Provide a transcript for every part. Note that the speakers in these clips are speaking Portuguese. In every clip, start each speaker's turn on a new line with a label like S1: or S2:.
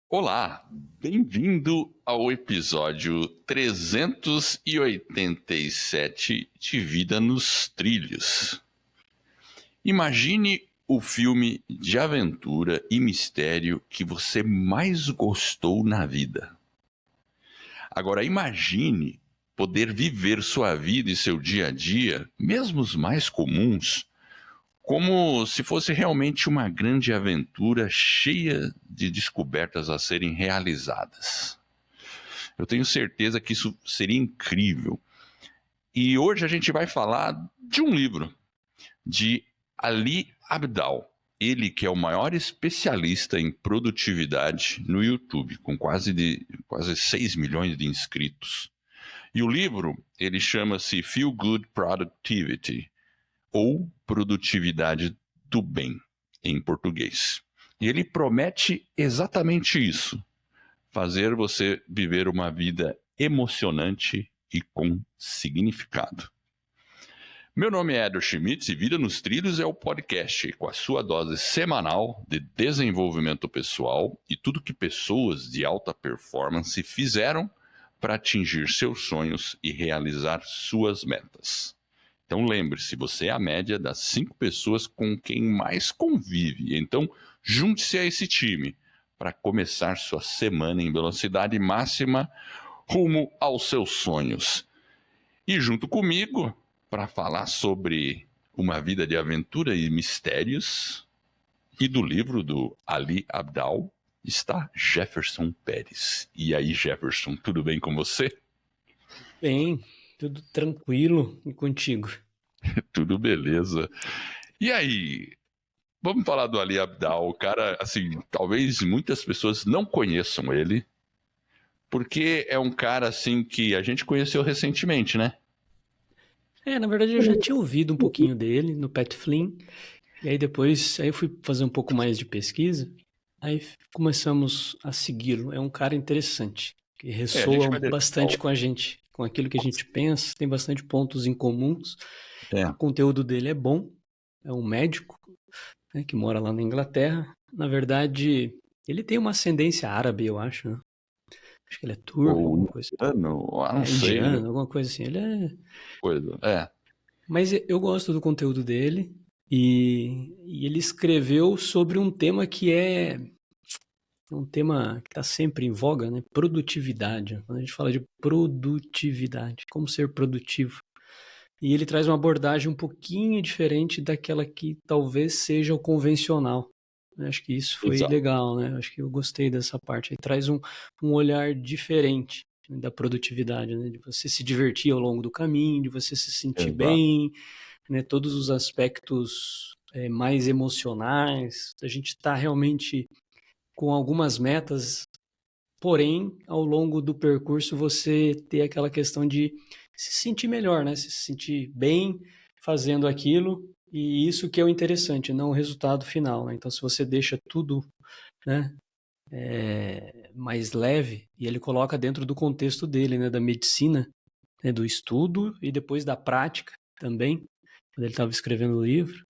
S1: Olá, bem-vindo ao episódio 387 de Vida nos Trilhos. Imagine o filme de aventura e mistério que você mais gostou na vida. Agora imagine poder viver sua vida e seu dia a dia, mesmo os mais comuns, como se fosse realmente uma grande aventura cheia de descobertas a serem realizadas. Eu tenho certeza que isso seria incrível. E hoje a gente vai falar de um livro de Ali Abdaal. Ele que é o maior especialista em produtividade no YouTube, com quase 6 milhões de inscritos. E o livro, ele chama-se Feel Good Productivity, ou Produtividade do Bem, em português. E ele promete exatamente isso: fazer você viver uma vida emocionante e com significado. Meu nome é Eder Schmitz e Vida nos Trilhos é o podcast com a sua dose semanal de desenvolvimento pessoal e tudo que pessoas de alta performance fizeram para atingir seus sonhos e realizar suas metas. Então lembre-se, você é a média das 5 pessoas com quem mais convive. Então junte-se a esse time para começar sua semana em velocidade máxima rumo aos seus sonhos. E junto comigo, para falar sobre uma vida de aventura e mistérios e do livro do Ali Abdaal, está Jefferson Pérez. E aí, Jefferson, tudo bem com você?
S2: Bem, tudo tranquilo e contigo?
S1: Tudo beleza. E aí, vamos falar do Ali Abdaal. O cara, assim, talvez muitas pessoas não conheçam ele, porque é um cara, assim, que a gente conheceu recentemente, né?
S2: Na verdade eu já tinha ouvido um pouquinho dele no Pat Flynn, e aí depois eu fui fazer um pouco mais de pesquisa, aí começamos a segui-lo. É um cara interessante, que
S1: A gente
S2: ressoa
S1: vai
S2: bastante com a gente, com aquilo que a gente pensa, tem bastante pontos em comuns.
S1: É.
S2: O conteúdo dele é bom, é um médico, né, que mora lá na Inglaterra. Na verdade, ele tem uma ascendência árabe, eu acho, né? Acho que ele é turco, alguma
S1: Ou
S2: coisa.
S1: indiano, não sei.
S2: Indiano, alguma coisa assim. Ele é.
S1: Coisa. É.
S2: Mas eu gosto do conteúdo dele e ele escreveu sobre um tema que é um tema que está sempre em voga, né? Produtividade. Quando a gente fala de produtividade, como ser produtivo. E ele traz uma abordagem um pouquinho diferente daquela que talvez seja o convencional. Acho que isso foi
S1: Exato.
S2: legal, né? Acho que eu gostei dessa parte. Ele traz um olhar diferente, né, da produtividade, né? De você se divertir ao longo do caminho, de você se sentir
S1: Exato.
S2: bem, né? Todos os aspectos mais emocionais, a gente está realmente com algumas metas, porém, ao longo do percurso você ter aquela questão de se sentir melhor, né? Se sentir bem fazendo aquilo, e isso que é o interessante, não o resultado final, né? Então, se você deixa tudo, né, mais leve, e ele coloca dentro do contexto dele, né, da medicina, né, do estudo e depois da prática também, quando ele estava escrevendo o livro.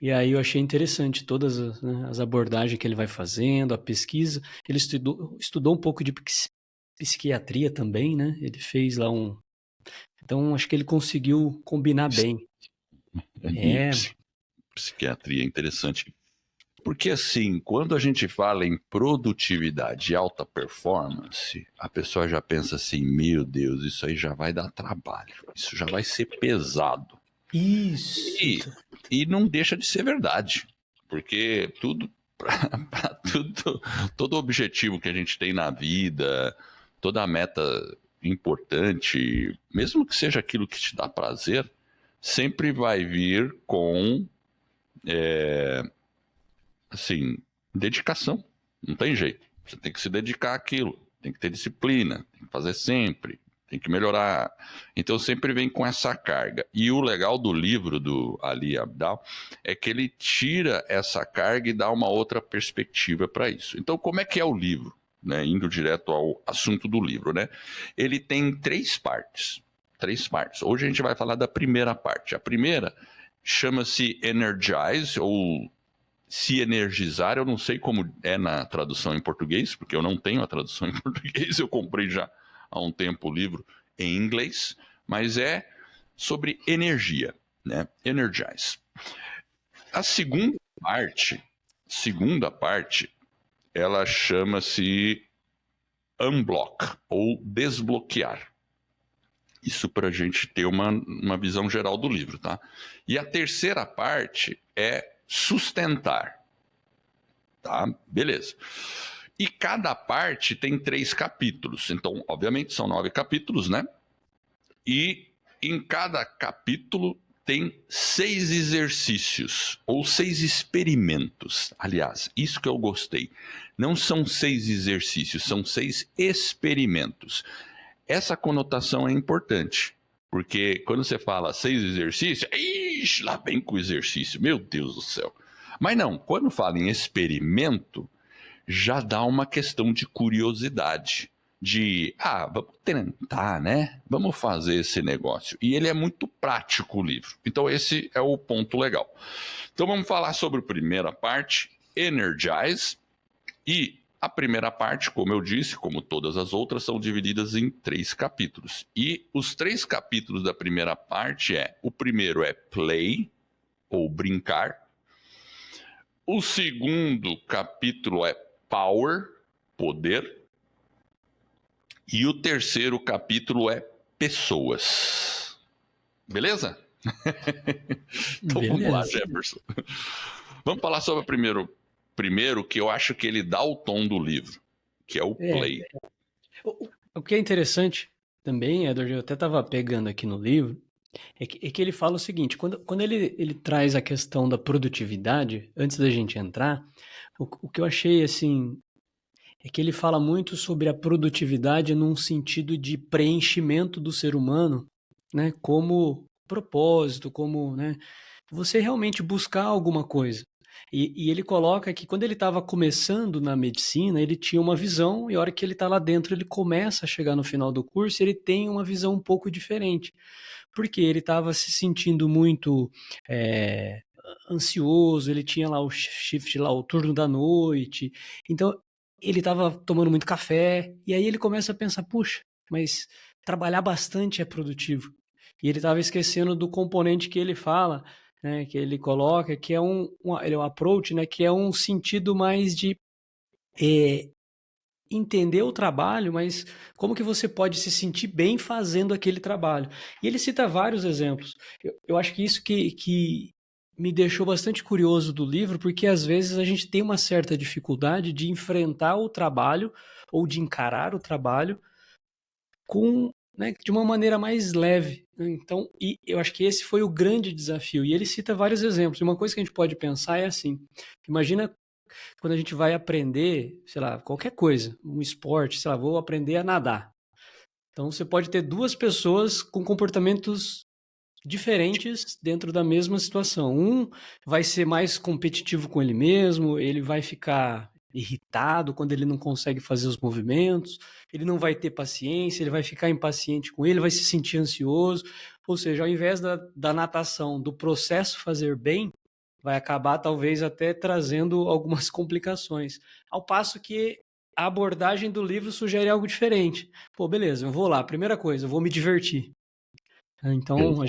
S2: E aí eu achei interessante todas as, né, as abordagens que ele vai fazendo, a pesquisa. Ele estudou um pouco de psiquiatria também, né? Ele fez lá um. Então acho que ele conseguiu combinar bem.
S1: E
S2: É,
S1: psiquiatria é interessante. Porque, assim, quando a gente fala em produtividade e alta performance, a pessoa já pensa assim: meu Deus, isso aí já vai dar trabalho, isso já vai ser pesado.
S2: isso.
S1: E não deixa de ser verdade, porque tudo, pra tudo, todo objetivo que a gente tem na vida, toda meta importante, mesmo que seja aquilo que te dá prazer, sempre vai vir com, assim, dedicação. Não tem jeito. Você tem que se dedicar àquilo, tem que ter disciplina, tem que fazer sempre, tem que melhorar. Então sempre vem com essa carga. E o legal do livro do Ali Abdaal é que ele tira essa carga e dá uma outra perspectiva para isso. Então como é que é o livro? Né, indo direto ao assunto do livro, né? Ele tem 3 partes. 3 partes. Hoje a gente vai falar da primeira parte. A primeira chama-se Energize, ou se energizar, eu não sei como é na tradução em português, porque eu não tenho a tradução em português, eu comprei já há um tempo o livro em inglês, mas é sobre energia, né? Energize. A segunda parte, ela chama-se unblock, ou desbloquear. Isso para a gente ter uma visão geral do livro, tá? E a terceira parte é sustentar, tá? Beleza. E cada parte tem 3 capítulos. Então, obviamente, são 9 capítulos, né? E em cada capítulo tem 6 exercícios, ou 6 experimentos. Aliás, isso que eu gostei. Não são 6 exercícios, são 6 experimentos. Essa conotação é importante, porque quando você fala 6 exercícios, ixi, lá vem com o exercício, meu Deus do céu. Mas não, quando fala em experimento, já dá uma questão de curiosidade, de, vamos tentar, né? Vamos fazer esse negócio. E ele é muito prático, o livro. Então esse é o ponto legal. Então vamos falar sobre a primeira parte, Energize, e a primeira parte, como eu disse, como todas as outras, são divididas em 3 capítulos. E os 3 capítulos da primeira parte o primeiro é Play, ou brincar. O segundo capítulo é Power, poder. E o terceiro capítulo é Pessoas. Beleza? Então
S2: Beleza.
S1: vamos lá, Jefferson. Vamos falar sobre o primeiro, que eu acho que ele dá o tom do livro, que é o Play.
S2: O que é interessante também, Edward, eu até estava pegando aqui no livro, é que ele fala o seguinte, quando ele traz a questão da produtividade, antes da gente entrar, o que eu achei, assim, é que ele fala muito sobre a produtividade num sentido de preenchimento do ser humano, né, como propósito, como, né, você realmente buscar alguma coisa. E ele coloca que quando ele estava começando na medicina, ele tinha uma visão, e a hora que ele está lá dentro, ele começa a chegar no final do curso, ele tem uma visão um pouco diferente. Porque ele estava se sentindo muito ansioso, ele tinha lá o shift, lá, o turno da noite, então ele estava tomando muito café, e aí ele começa a pensar, puxa, mas trabalhar bastante é produtivo. E ele estava esquecendo do componente que ele fala, né, que ele coloca, que é ele é um approach, né, que é um sentido mais de entender o trabalho, mas como que você pode se sentir bem fazendo aquele trabalho. E ele cita vários exemplos. Eu acho que isso que me deixou bastante curioso do livro, porque às vezes a gente tem uma certa dificuldade de enfrentar o trabalho ou de encarar o trabalho com, né, de uma maneira mais leve. Então, e eu acho que esse foi o grande desafio. E ele cita vários exemplos. E uma coisa que a gente pode pensar é assim: imagina quando a gente vai aprender, sei lá, qualquer coisa, um esporte, sei lá, vou aprender a nadar. Então você pode ter 2 pessoas com comportamentos diferentes dentro da mesma situação. Um vai ser mais competitivo com ele mesmo, ele vai ficar irritado quando ele não consegue fazer os movimentos, ele não vai ter paciência, ele vai ficar impaciente com ele, vai se sentir ansioso. Ou seja, ao invés da natação, do processo fazer bem, vai acabar talvez até trazendo algumas complicações. Ao passo que a abordagem do livro sugere algo diferente. Pô, beleza, eu vou lá, primeira coisa, eu vou me divertir. Então,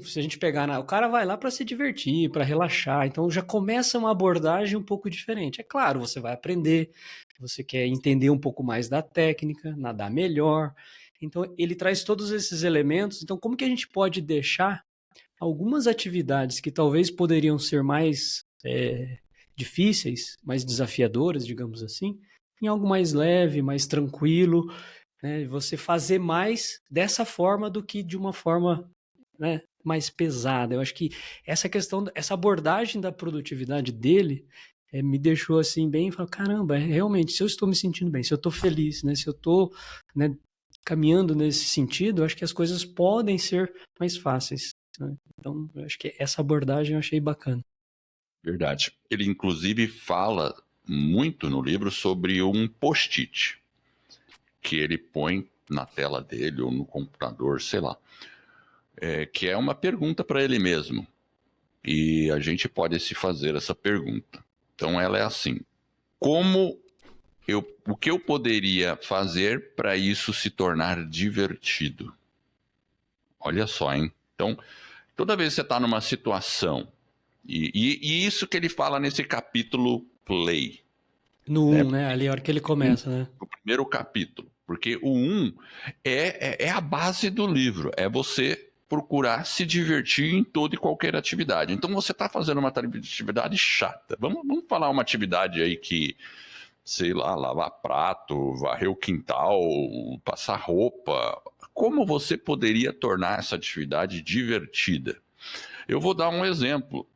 S2: se a gente pegar, o cara vai lá para se divertir, para relaxar, então já começa uma abordagem um pouco diferente. É claro, você vai aprender, você quer entender um pouco mais da técnica, nadar melhor. Então, ele traz todos esses elementos. Então, como que a gente pode deixar algumas atividades que talvez poderiam ser mais difíceis, mais desafiadoras, digamos assim, em algo mais leve, mais tranquilo, né? Você fazer mais dessa forma do que de uma forma, né, mais pesada. Eu acho que essa questão, essa abordagem da produtividade dele me deixou assim bem, falei, caramba, realmente, se eu estou me sentindo bem, se eu estou feliz, né, se eu estou, né, caminhando nesse sentido, eu acho que as coisas podem ser mais fáceis, né? Então, eu acho que essa abordagem eu achei bacana.
S1: Verdade. Ele, inclusive, fala muito no livro sobre um post-it que ele põe na tela dele ou no computador, sei lá, que é uma pergunta para ele mesmo. E a gente pode se fazer essa pergunta. Então ela é assim: o que eu poderia fazer para isso se tornar divertido? Olha só, hein? Então, toda vez que você está numa situação, e isso que ele fala nesse capítulo Play,
S2: No
S1: né?
S2: 1, né? Ali é a hora que ele começa, né?
S1: O primeiro capítulo. Porque o 1 é a base do livro, é você procurar se divertir em toda e qualquer atividade. Então você está fazendo uma atividade chata. Vamos falar uma atividade aí que, sei lá, lavar prato, varrer o quintal, passar roupa. Como você poderia tornar essa atividade divertida? Eu vou dar um exemplo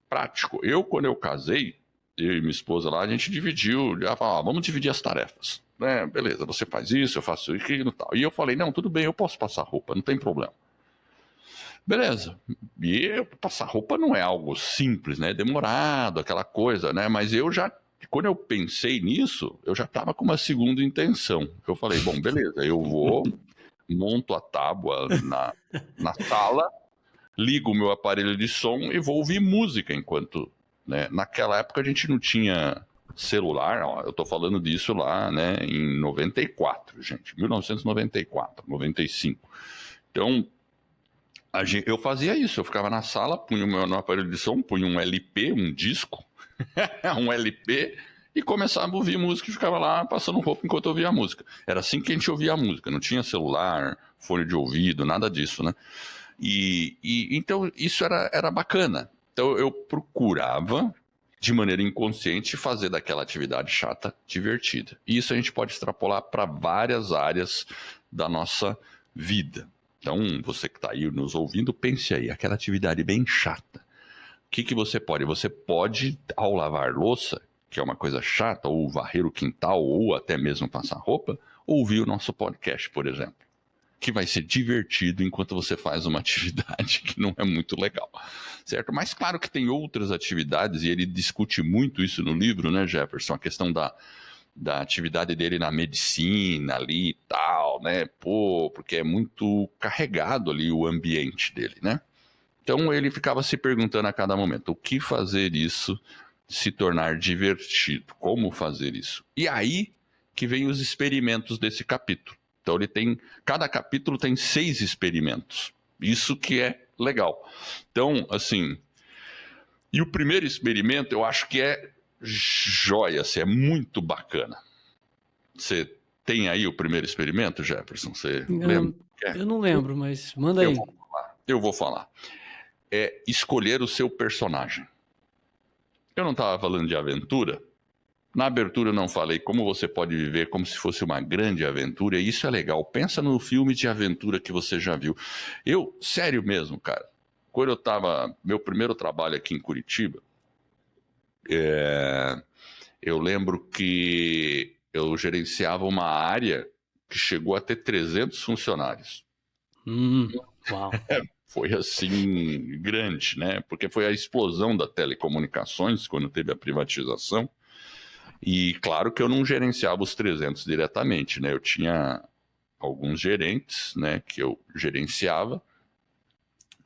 S1: prático. Quando eu casei, eu e minha esposa lá, a gente dividiu, já falava, vamos dividir as tarefas. Né? Beleza, você faz isso, eu faço aquilo e tal. E eu falei, não, tudo bem, eu posso passar roupa, não tem problema. Beleza. E passar roupa não é algo simples, né? Demorado, aquela coisa, né? Mas quando eu pensei nisso, eu já estava com uma segunda intenção. Eu falei, bom, beleza, eu monto a tábua na sala, ligo o meu aparelho de som e vou ouvir música enquanto, né? Naquela época a gente não tinha celular, ó, eu tô falando disso lá, né, em 94, gente, 1994, 95. Então, eu fazia isso, eu ficava na sala, punha o meu aparelho de som, punha um LP, um disco, um LP, e começava a ouvir música e ficava lá passando roupa enquanto eu ouvia a música. Era assim que a gente ouvia a música, não tinha celular, fone de ouvido, nada disso, né? Então isso era bacana. Então eu procurava, de maneira inconsciente, fazer daquela atividade chata divertida. E isso a gente pode extrapolar para várias áreas da nossa vida. Então, você que está aí nos ouvindo, pense aí, aquela atividade bem chata. O que você pode? Você pode, ao lavar louça, que é uma coisa chata, ou varrer o quintal, ou até mesmo passar roupa, ouvir o nosso podcast, por exemplo, que vai ser divertido enquanto você faz uma atividade que não é muito legal, certo? Mas claro que tem outras atividades, e ele discute muito isso no livro, né, Jefferson? A questão da atividade dele na medicina ali e tal, né? Porque é muito carregado ali o ambiente dele, né? Então ele ficava se perguntando a cada momento, o que fazer isso se tornar divertido? Como fazer isso? E aí que vem os experimentos desse capítulo. Então cada capítulo tem 6 experimentos. Isso que é legal. Então, assim, e o primeiro experimento eu acho que é joia, assim, é muito bacana. Você tem aí o primeiro experimento, Jefferson? Você lembra?
S2: Eu não lembro, mas manda aí.
S1: Eu vou falar. É escolher o seu personagem. Eu não estava falando de aventura? Na abertura eu não falei como você pode viver como se fosse uma grande aventura, e isso é legal. Pensa no filme de aventura que você já viu. Sério mesmo, cara, quando eu estava, meu primeiro trabalho aqui em Curitiba, eu lembro que eu gerenciava uma área que chegou a ter 300 funcionários.
S2: Uau.
S1: Foi assim, grande, né? Porque foi a explosão da telecomunicações, quando teve a privatização. E claro que eu não gerenciava os 300 diretamente, né? Eu tinha alguns gerentes, né, que eu gerenciava.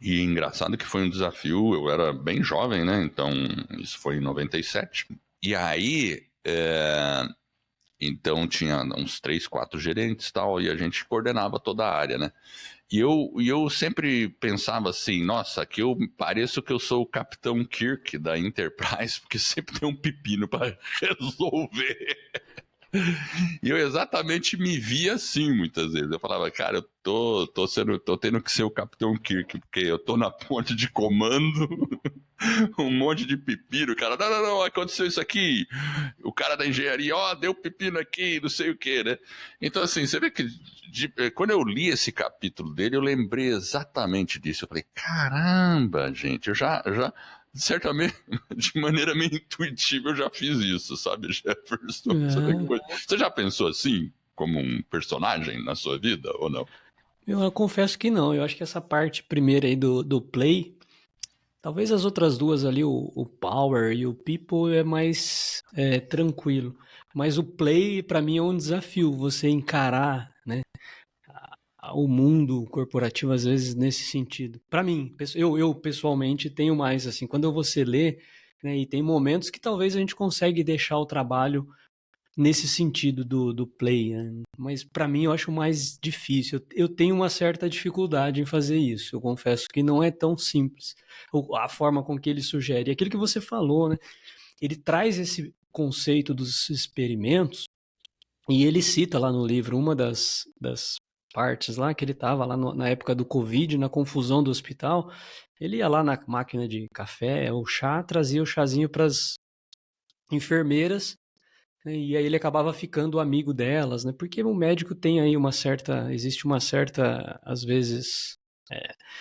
S1: E engraçado que foi um desafio, eu era bem jovem, né? Então, isso foi em 97. E aí, então tinha uns 3, 4 gerentes e tal, e a gente coordenava toda a área, né? E eu sempre pensava assim, nossa, aqui eu pareço que eu sou o Capitão Kirk da Enterprise, porque sempre tem um pepino para resolver. E eu exatamente me via assim muitas vezes. Eu falava, cara, eu tô tendo que ser o Capitão Kirk, porque eu tô na ponte de comando, um monte de pepino, cara, não, aconteceu isso aqui. O cara da engenharia, deu pepino aqui, não sei o que, né? Então, assim, você vê que quando eu li esse capítulo dele, eu lembrei exatamente disso. Eu falei, caramba, gente, eu já certamente, de maneira meio intuitiva, eu já fiz isso, sabe, Jefferson? Você já pensou assim, como um personagem na sua vida, ou não?
S2: Eu confesso que não. Eu acho que essa parte primeira aí do play, talvez as outras duas ali, o power e o people, é mais tranquilo. Mas o play, para mim, é um desafio. Você encarar, né, o mundo corporativo, às vezes, nesse sentido. Para mim, eu pessoalmente tenho mais, assim, quando você lê, né, e tem momentos que talvez a gente consegue deixar o trabalho nesse sentido do play, né? Mas para mim eu acho mais difícil. Eu tenho uma certa dificuldade em fazer isso. Eu confesso que não é tão simples. A forma com que ele sugere, aquilo que você falou, né? Ele traz esse conceito dos experimentos e ele cita lá no livro uma das partes lá que ele estava lá na época do Covid, na confusão do hospital. Ele ia lá na máquina de café ou chá, trazia o chazinho para as enfermeiras, né, e aí ele acabava ficando amigo delas, né? Porque o médico tem aí existe uma certa, às vezes,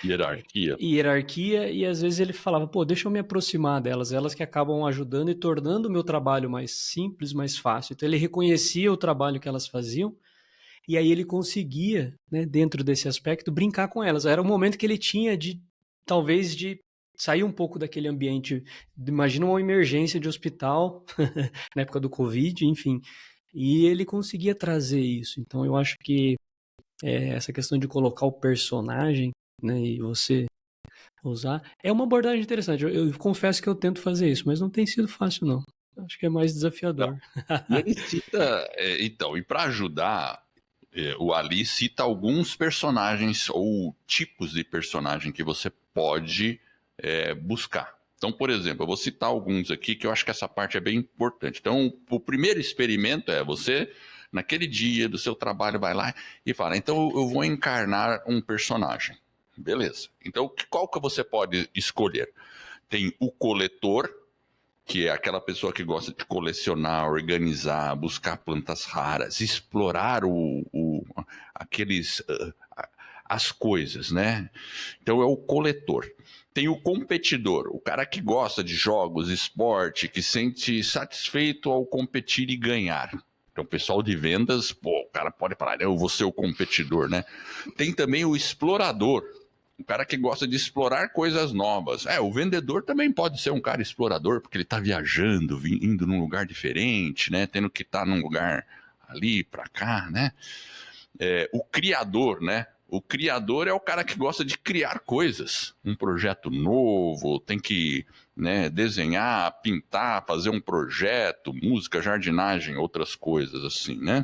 S1: Hierarquia.
S2: hierarquia, e às vezes ele falava, pô, deixa eu me aproximar delas, elas que acabam ajudando e tornando o meu trabalho mais simples, mais fácil. Então ele reconhecia o trabalho que elas faziam, e aí ele conseguia, né, dentro desse aspecto, brincar com elas. Era o momento que ele tinha talvez, de sair um pouco daquele ambiente. Imagina uma emergência de hospital, na época do Covid, enfim. E ele conseguia trazer isso. Então eu acho que essa questão de colocar o personagem, né, e você usar, é uma abordagem interessante. Eu confesso que eu tento fazer isso, mas não tem sido fácil, não. Acho que é mais
S1: Não.
S2: desafiador.
S1: E ele cita, então, e para ajudar, o Ali cita alguns personagens ou tipos de personagem que você pode buscar. Então, por exemplo, eu vou citar alguns aqui que eu acho que essa parte é bem importante. Então, o primeiro experimento é você, naquele dia do seu trabalho, vai lá e fala, então eu vou encarnar um personagem. Beleza. Então, qual que você pode escolher? Tem o coletor, que é aquela pessoa que gosta de colecionar, organizar, buscar plantas raras, explorar as coisas, né? Então é o coletor. Tem o competidor, o cara que gosta de jogos, esporte, que sente satisfeito ao competir e ganhar. Então, o pessoal de vendas, pô, o cara pode falar, eu vou ser o competidor, né? Tem também o explorador, o cara que gosta de explorar coisas novas. O vendedor também pode ser um cara explorador, porque ele está viajando, indo num lugar diferente, né? Tendo que estar num lugar ali, para cá, né? O criador, né? O criador é o cara que gosta de criar coisas. Um projeto novo, tem que, né, desenhar, pintar, fazer um projeto, música, jardinagem, outras coisas assim, né?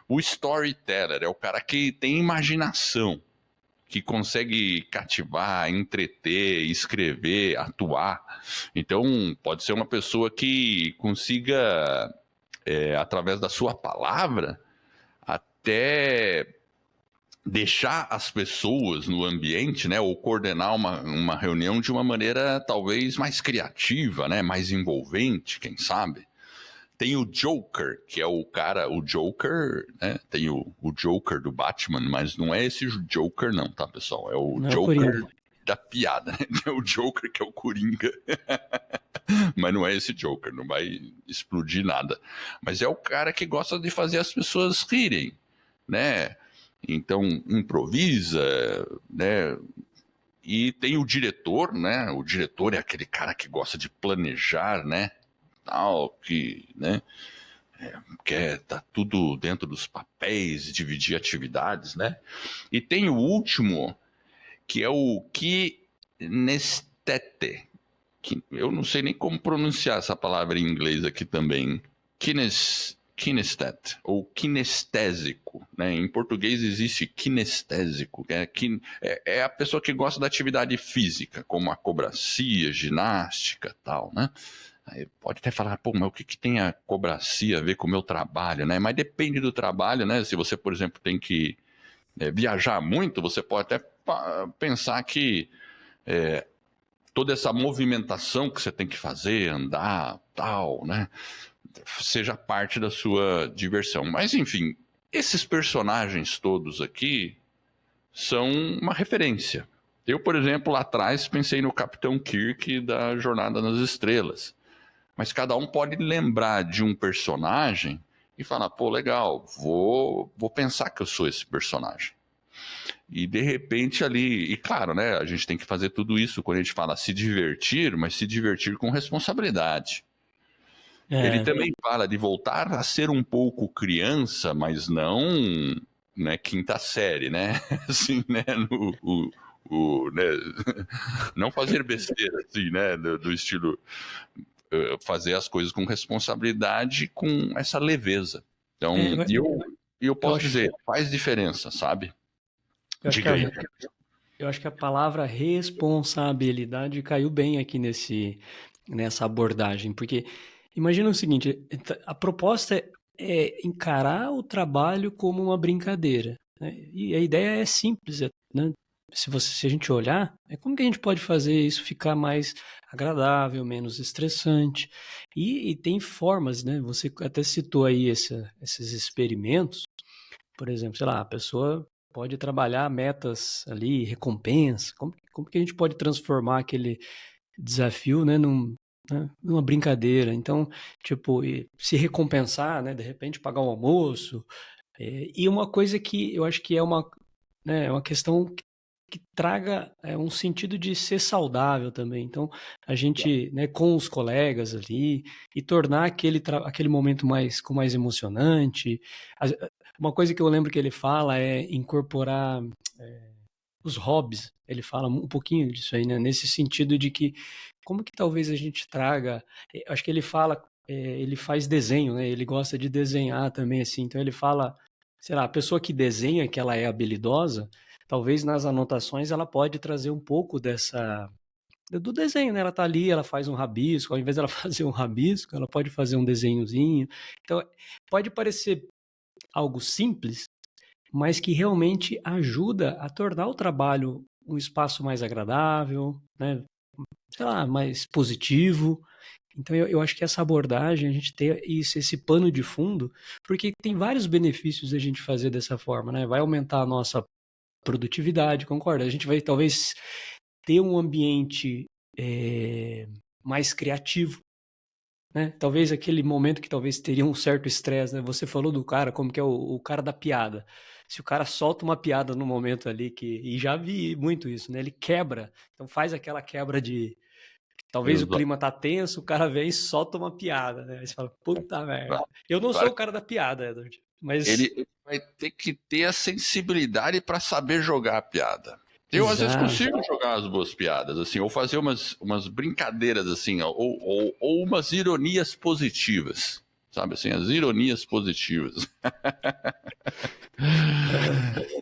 S1: O storyteller é o cara que tem imaginação, que consegue cativar, entreter, escrever, atuar. Então, pode ser uma pessoa que consiga, através da sua palavra, até deixar as pessoas no ambiente, né, ou coordenar uma reunião de uma maneira talvez mais criativa, né, mais envolvente, quem sabe. Tem o Joker, que é o cara, o Joker, né? Tem o Joker do Batman, mas não é esse Joker não, tá, pessoal? É o
S2: Não é o
S1: Joker
S2: Coringa.
S1: da piada, né? É o Joker que é o Coringa. Mas não é esse Joker, não vai explodir nada. Mas é o cara que gosta de fazer as pessoas rirem, né? Então, improvisa, né? E tem o diretor, né? O diretor é aquele cara que gosta de planejar, né? Tal, que, né? Quer tá tudo dentro dos papéis, dividir atividades, né? E tem o último, que é o kinestete. Que eu não sei nem como pronunciar essa palavra em inglês aqui também. Kinestet, ou kinestésico, né? Em português existe kinestésico, é a pessoa que gosta da atividade física, como acrobacia, ginástica, tal, né? Aí pode até falar, pô, mas o que tem a cobracia a ver com o meu trabalho, né? Mas depende do trabalho, né? Se você, por exemplo, tem que viajar muito, você pode até pensar que toda essa movimentação que você tem que fazer, andar, tal, né? Seja parte da sua diversão. Mas, enfim, esses personagens todos aqui são uma referência. Eu, por exemplo, lá atrás pensei no Capitão Kirk da Jornada nas Estrelas. Mas cada um pode lembrar de um personagem e falar, pô, legal, vou pensar que eu sou esse personagem. E de repente ali, e claro, né, a gente tem que fazer tudo isso quando a gente fala se divertir, mas se divertir com responsabilidade. Ele também fala de voltar a ser um pouco criança, mas não né, quinta série, né? Assim, né? Né? Não fazer besteira, assim, né? Do estilo fazer as coisas com responsabilidade, com essa leveza. Então, eu posso dizer, faz diferença, sabe? Diga aí.
S2: Eu acho que a palavra responsabilidade caiu bem aqui nessa abordagem, porque imagina o seguinte, a proposta é encarar o trabalho como uma brincadeira, né? E a ideia é simples, né? Se a gente olhar, como que a gente pode fazer isso ficar mais agradável, menos estressante? E tem formas, né? Você até citou aí esses experimentos, por exemplo, sei lá, a pessoa pode trabalhar metas ali, recompensa. Como que a gente pode transformar aquele desafio, né, numa brincadeira? Então, tipo, se recompensar, né, de repente pagar um almoço. E uma coisa que eu acho que é uma questão que traga um sentido de ser saudável também. Então, a gente, né, com os colegas ali, e tornar aquele momento mais emocionante. Uma coisa que eu lembro que ele fala é incorporar os hobbies. Ele fala um pouquinho disso aí, né? Nesse sentido de que como que talvez a gente traga. Acho que ele fala, ele faz desenho, né? Ele gosta de desenhar também, assim. Então ele fala, sei lá, a pessoa que desenha, que ela é habilidosa, talvez nas anotações ela pode trazer um pouco do desenho, né? Ela tá ali, ela faz um rabisco, ao invés dela fazer um rabisco, ela pode fazer um desenhozinho. Então, pode parecer algo simples, mas que realmente ajuda a tornar o trabalho um espaço mais agradável, né? Sei lá, mais positivo. Então eu acho que essa abordagem, a gente ter esse pano de fundo, porque tem vários benefícios a gente fazer dessa forma, né? Vai aumentar a nossa produtividade, concorda? A gente vai talvez ter um ambiente mais criativo, né? Talvez aquele momento que talvez teria um certo estresse, né? Você falou do cara, como que é o cara da piada. Se o cara solta uma piada no momento ali, e já vi muito isso, né? Ele quebra, então faz aquela quebra de... Talvez o clima tá tenso, o cara vem e solta uma piada, né? Aí você fala, puta merda. Eu não sou o cara da piada, Edward, mas...
S1: Ele vai ter que ter a sensibilidade para saber jogar a piada. Eu, às vezes,
S2: Exato.
S1: consigo jogar as boas piadas, assim, ou fazer umas brincadeiras, assim, ou umas ironias positivas, sabe, assim, as ironias positivas.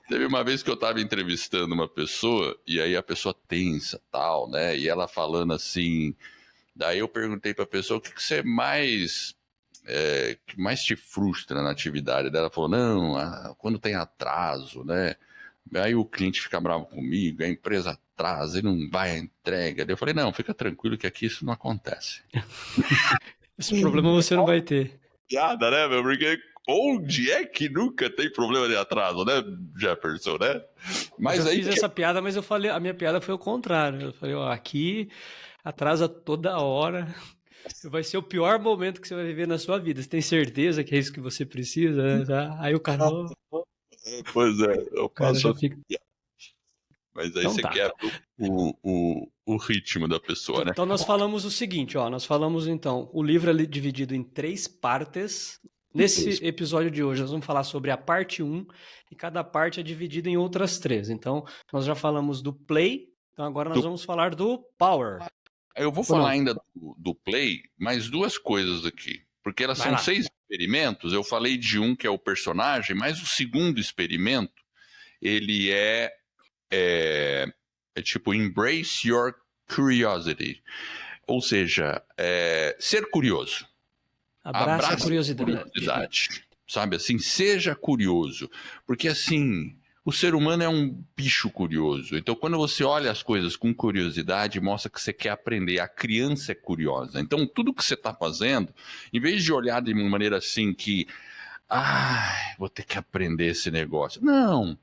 S1: Teve uma vez que eu estava entrevistando uma pessoa, e aí a pessoa tensa, tal, né, e ela falando assim, daí eu perguntei para a pessoa, o que você que mais te frustra na atividade? Daí ela falou, não, quando tem atraso, né, aí o cliente fica bravo comigo, a empresa atrasa e não vai à entrega. Daí eu falei, não, fica tranquilo que aqui isso não acontece.
S2: Esse problema você não vai ter.
S1: Piada, né, meu? Porque onde é que nunca tem problema de atraso, né, Jefferson, né?
S2: Mas eu já fiz essa piada, mas eu falei, a minha piada foi o contrário. Eu falei, ó, aqui atrasa toda hora. Vai ser o pior momento que você vai viver na sua vida. Você tem certeza que é isso que você precisa, né? Aí o cara,
S1: Pois é, eu
S2: o cara
S1: faço.
S2: já fica.
S1: Mas aí
S2: Então
S1: você
S2: tá.
S1: quebra o ritmo da pessoa, né?
S2: Então nós falamos o seguinte, ó. Nós falamos então, o livro é dividido em 3 partes. Nesse episódio de hoje, nós vamos falar sobre a parte 1 e cada parte é dividida em outras 3. Então, nós já falamos do play, então agora nós vamos falar do power.
S1: Eu vou falar ainda do play, mais duas coisas aqui. Porque elas são 6 experimentos. Eu falei de um que é o personagem, mas o segundo experimento, ele é tipo embrace your curiosity. Ou seja, ser curioso.
S2: Abraça a curiosidade.
S1: Sabe assim, seja curioso. Porque assim, o ser humano é um bicho curioso. Então, quando você olha as coisas com curiosidade, mostra que você quer aprender. A criança é curiosa. Então, tudo que você está fazendo, em vez de olhar de uma maneira assim que, vou ter que aprender esse negócio. Não.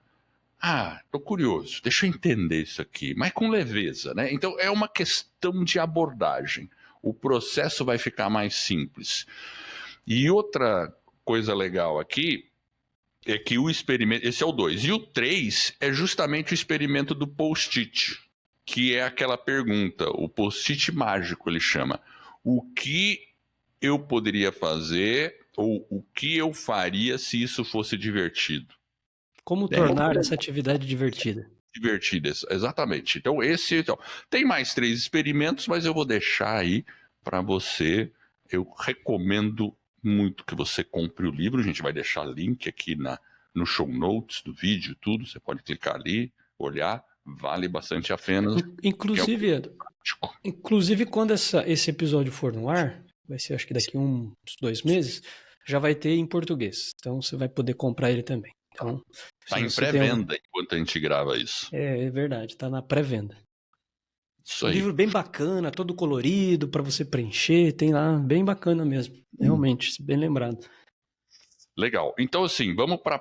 S1: Tô curioso, deixa eu entender isso aqui, mas com leveza, né? Então, é uma questão de abordagem. O processo vai ficar mais simples. E outra coisa legal aqui é que o experimento, esse é o 2, e o 3 é justamente o experimento do post-it, que é aquela pergunta, o post-it mágico ele chama, o que eu poderia fazer ou o que eu faria se isso fosse divertido?
S2: Como tornar essa atividade divertida?
S1: Divertidas, exatamente. Então, tem mais 3 experimentos, mas eu vou deixar aí para você. Eu recomendo muito que você compre o livro. A gente vai deixar link aqui no show notes do vídeo, tudo. Você pode clicar ali, olhar. Vale bastante a pena.
S2: Inclusive, quando esse episódio for no ar, vai ser acho que daqui uns 2 meses, já vai ter em português. Então você vai poder comprar ele também. Então,
S1: tá em pré-venda enquanto a gente grava isso.
S2: É verdade, tá na pré-venda.
S1: Isso aí.
S2: Livro bem bacana, todo colorido para você preencher, tem lá, bem bacana mesmo. Realmente, bem lembrado.
S1: Legal. Então, assim, vamos para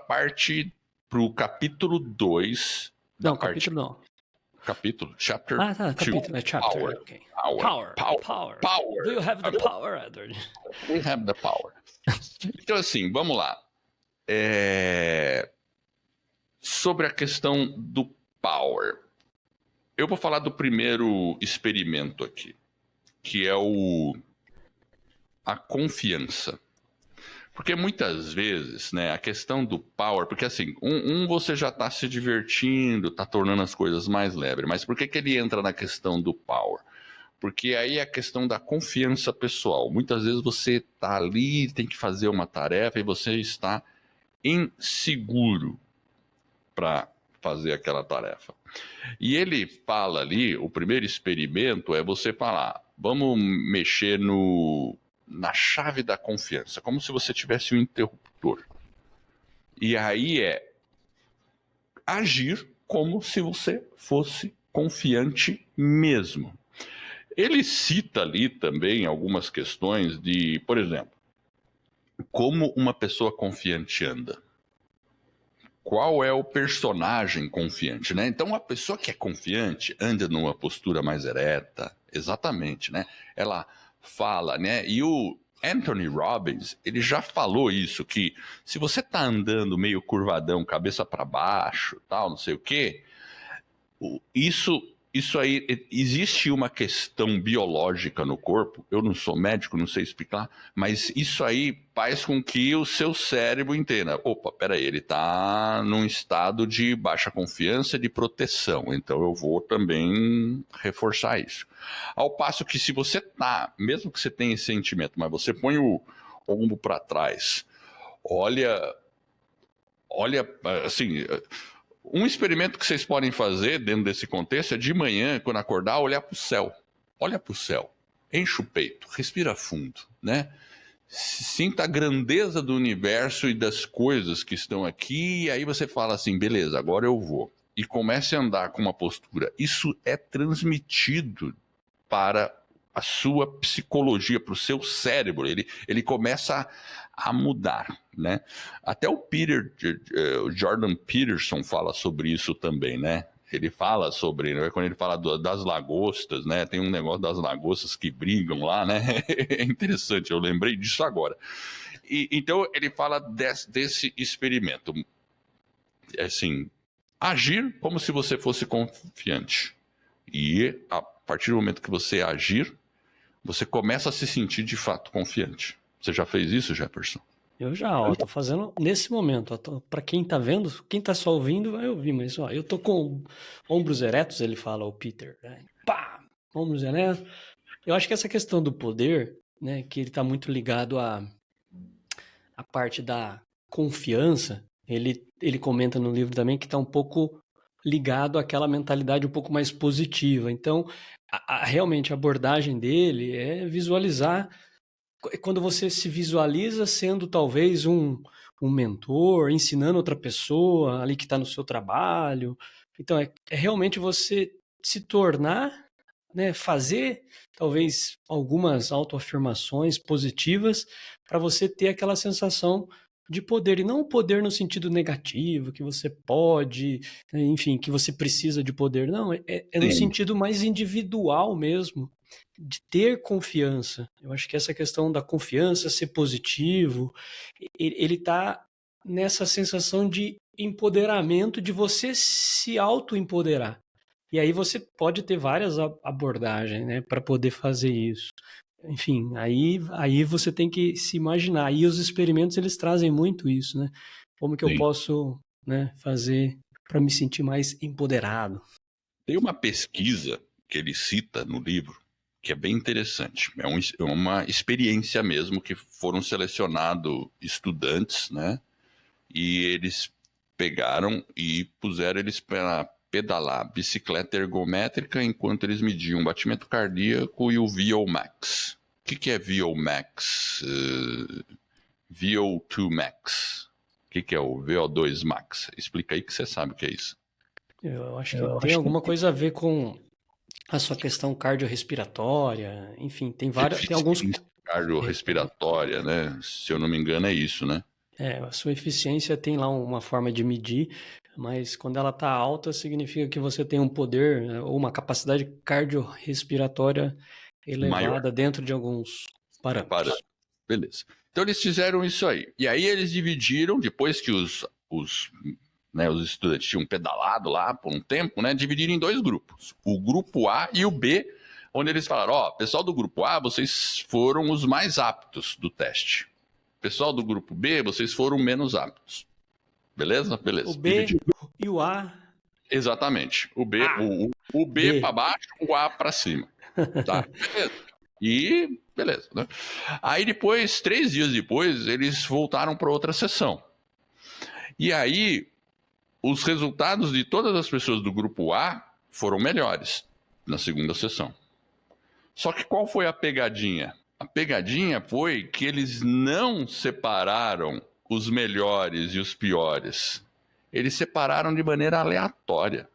S1: pro capítulo 2.
S2: Não, capítulo não.
S1: Capítulo, chapter.
S2: Ah, tá, capítulo, é chapter.
S1: Power.
S2: Okay.
S1: Power.
S2: Do you have the power, Edward?
S1: We have the power. Então, assim, vamos lá. Sobre a questão do power. Eu vou falar do primeiro experimento aqui, que é a confiança. Porque muitas vezes, né, a questão do power, porque assim, você já está se divertindo, está tornando as coisas mais leves, mas por que ele entra na questão do power? Porque aí é a questão da confiança pessoal. Muitas vezes você está ali, tem que fazer uma tarefa e você está inseguro para fazer aquela tarefa. E ele fala ali, o primeiro experimento é você falar, vamos mexer na chave da confiança, como se você tivesse um interruptor. E aí é agir como se você fosse confiante mesmo. Ele cita ali também algumas questões de, por exemplo, como uma pessoa confiante anda. Qual é o personagem confiante, né? Então, a pessoa que é confiante anda numa postura mais ereta, exatamente, né? Ela fala, né? E o Anthony Robbins, ele já falou isso, que se você tá andando meio curvadão, cabeça para baixo, tal, não sei o quê, isso aí, existe uma questão biológica no corpo, eu não sou médico, não sei explicar, mas isso aí faz com que o seu cérebro entenda, opa, peraí, ele está num estado de baixa confiança, de proteção, então eu vou também reforçar isso. Ao passo que se você tá, mesmo que você tenha esse sentimento, mas você põe o ombro para trás, olha, assim... Um experimento que vocês podem fazer dentro desse contexto é de manhã, quando acordar, olhar para o céu. Olha para o céu, enche o peito, respira fundo, né? Sinta a grandeza do universo e das coisas que estão aqui, e aí você fala assim, beleza, agora eu vou. E comece a andar com uma postura. Isso é transmitido para a sua psicologia, para o seu cérebro. Ele começa a mudar, né? Até o Jordan Peterson fala sobre isso também, né? Ele fala sobre, né? Quando ele fala das lagostas, né? Tem um negócio das lagostas que brigam lá, né? É interessante, eu lembrei disso agora. Então ele fala desse experimento. Assim, agir como se você fosse confiante. E a partir do momento que você agir, você começa a se sentir de fato confiante. Você já fez isso, Jefferson?
S2: Eu já, tô fazendo nesse momento. Para quem tá vendo, quem tá só ouvindo vai ouvir, mas ó, eu tô com ombros eretos, ele fala, o Peter, né? Pá! Ombros eretos. Eu acho que essa questão do poder, né, que ele tá muito ligado à parte da confiança, ele comenta no livro também que tá um pouco ligado àquela mentalidade um pouco mais positiva. Então, realmente a abordagem dele é visualizar, quando você se visualiza sendo talvez um mentor, ensinando outra pessoa ali que está no seu trabalho. Então, é realmente você se tornar, né, fazer talvez algumas autoafirmações positivas para você ter aquela sensação de poder, e não o poder no sentido negativo, que você pode, enfim, que você precisa de poder, não, é no sentido mais individual mesmo, de ter confiança. Eu acho que essa questão da confiança, ser positivo, ele está nessa sensação de empoderamento, de você se auto-empoderar. E aí você pode ter várias abordagens, né, para poder fazer isso. Enfim, aí você tem que se imaginar. E os experimentos, eles trazem muito isso, né? Como que eu posso né, fazer para me sentir mais empoderado.
S1: Tem uma pesquisa que ele cita no livro que é bem interessante. É uma experiência mesmo, que foram selecionados estudantes, né? E eles pegaram e puseram eles para pedalar bicicleta ergométrica enquanto eles mediam o batimento cardíaco e o VO2 max. O que é VO2 max? VO2 max. O que é o VO2 max? Explica aí que você sabe o que é isso.
S2: Eu acho que tem alguma coisa a ver com a sua questão cardiorrespiratória, enfim, tem alguns...
S1: Cardiorrespiratória, né? Se eu não me engano é isso, né?
S2: A sua eficiência tem lá uma forma de medir, mas quando ela está alta, significa que você tem um poder, né, ou uma capacidade cardiorrespiratória elevada maior, dentro de alguns parâmetros.
S1: Beleza. Então eles fizeram isso aí. E aí eles dividiram, depois que os estudantes tinham pedalado lá por um tempo, né? Dividiram em 2 grupos. O grupo A e o B, onde eles falaram, pessoal do grupo A, vocês foram os mais aptos do teste. Pessoal do grupo B, vocês foram menos aptos. Beleza? Beleza.
S2: O B e o A.
S1: Exatamente. O B, o B para baixo, o A para cima. Tá? Beleza. E beleza, né? Aí depois, 3 dias depois, eles voltaram para outra sessão. E aí, os resultados de todas as pessoas do grupo A foram melhores na segunda sessão. Só que qual foi a pegadinha? A pegadinha foi que eles não separaram os melhores e os piores. Eles separaram de maneira aleatória.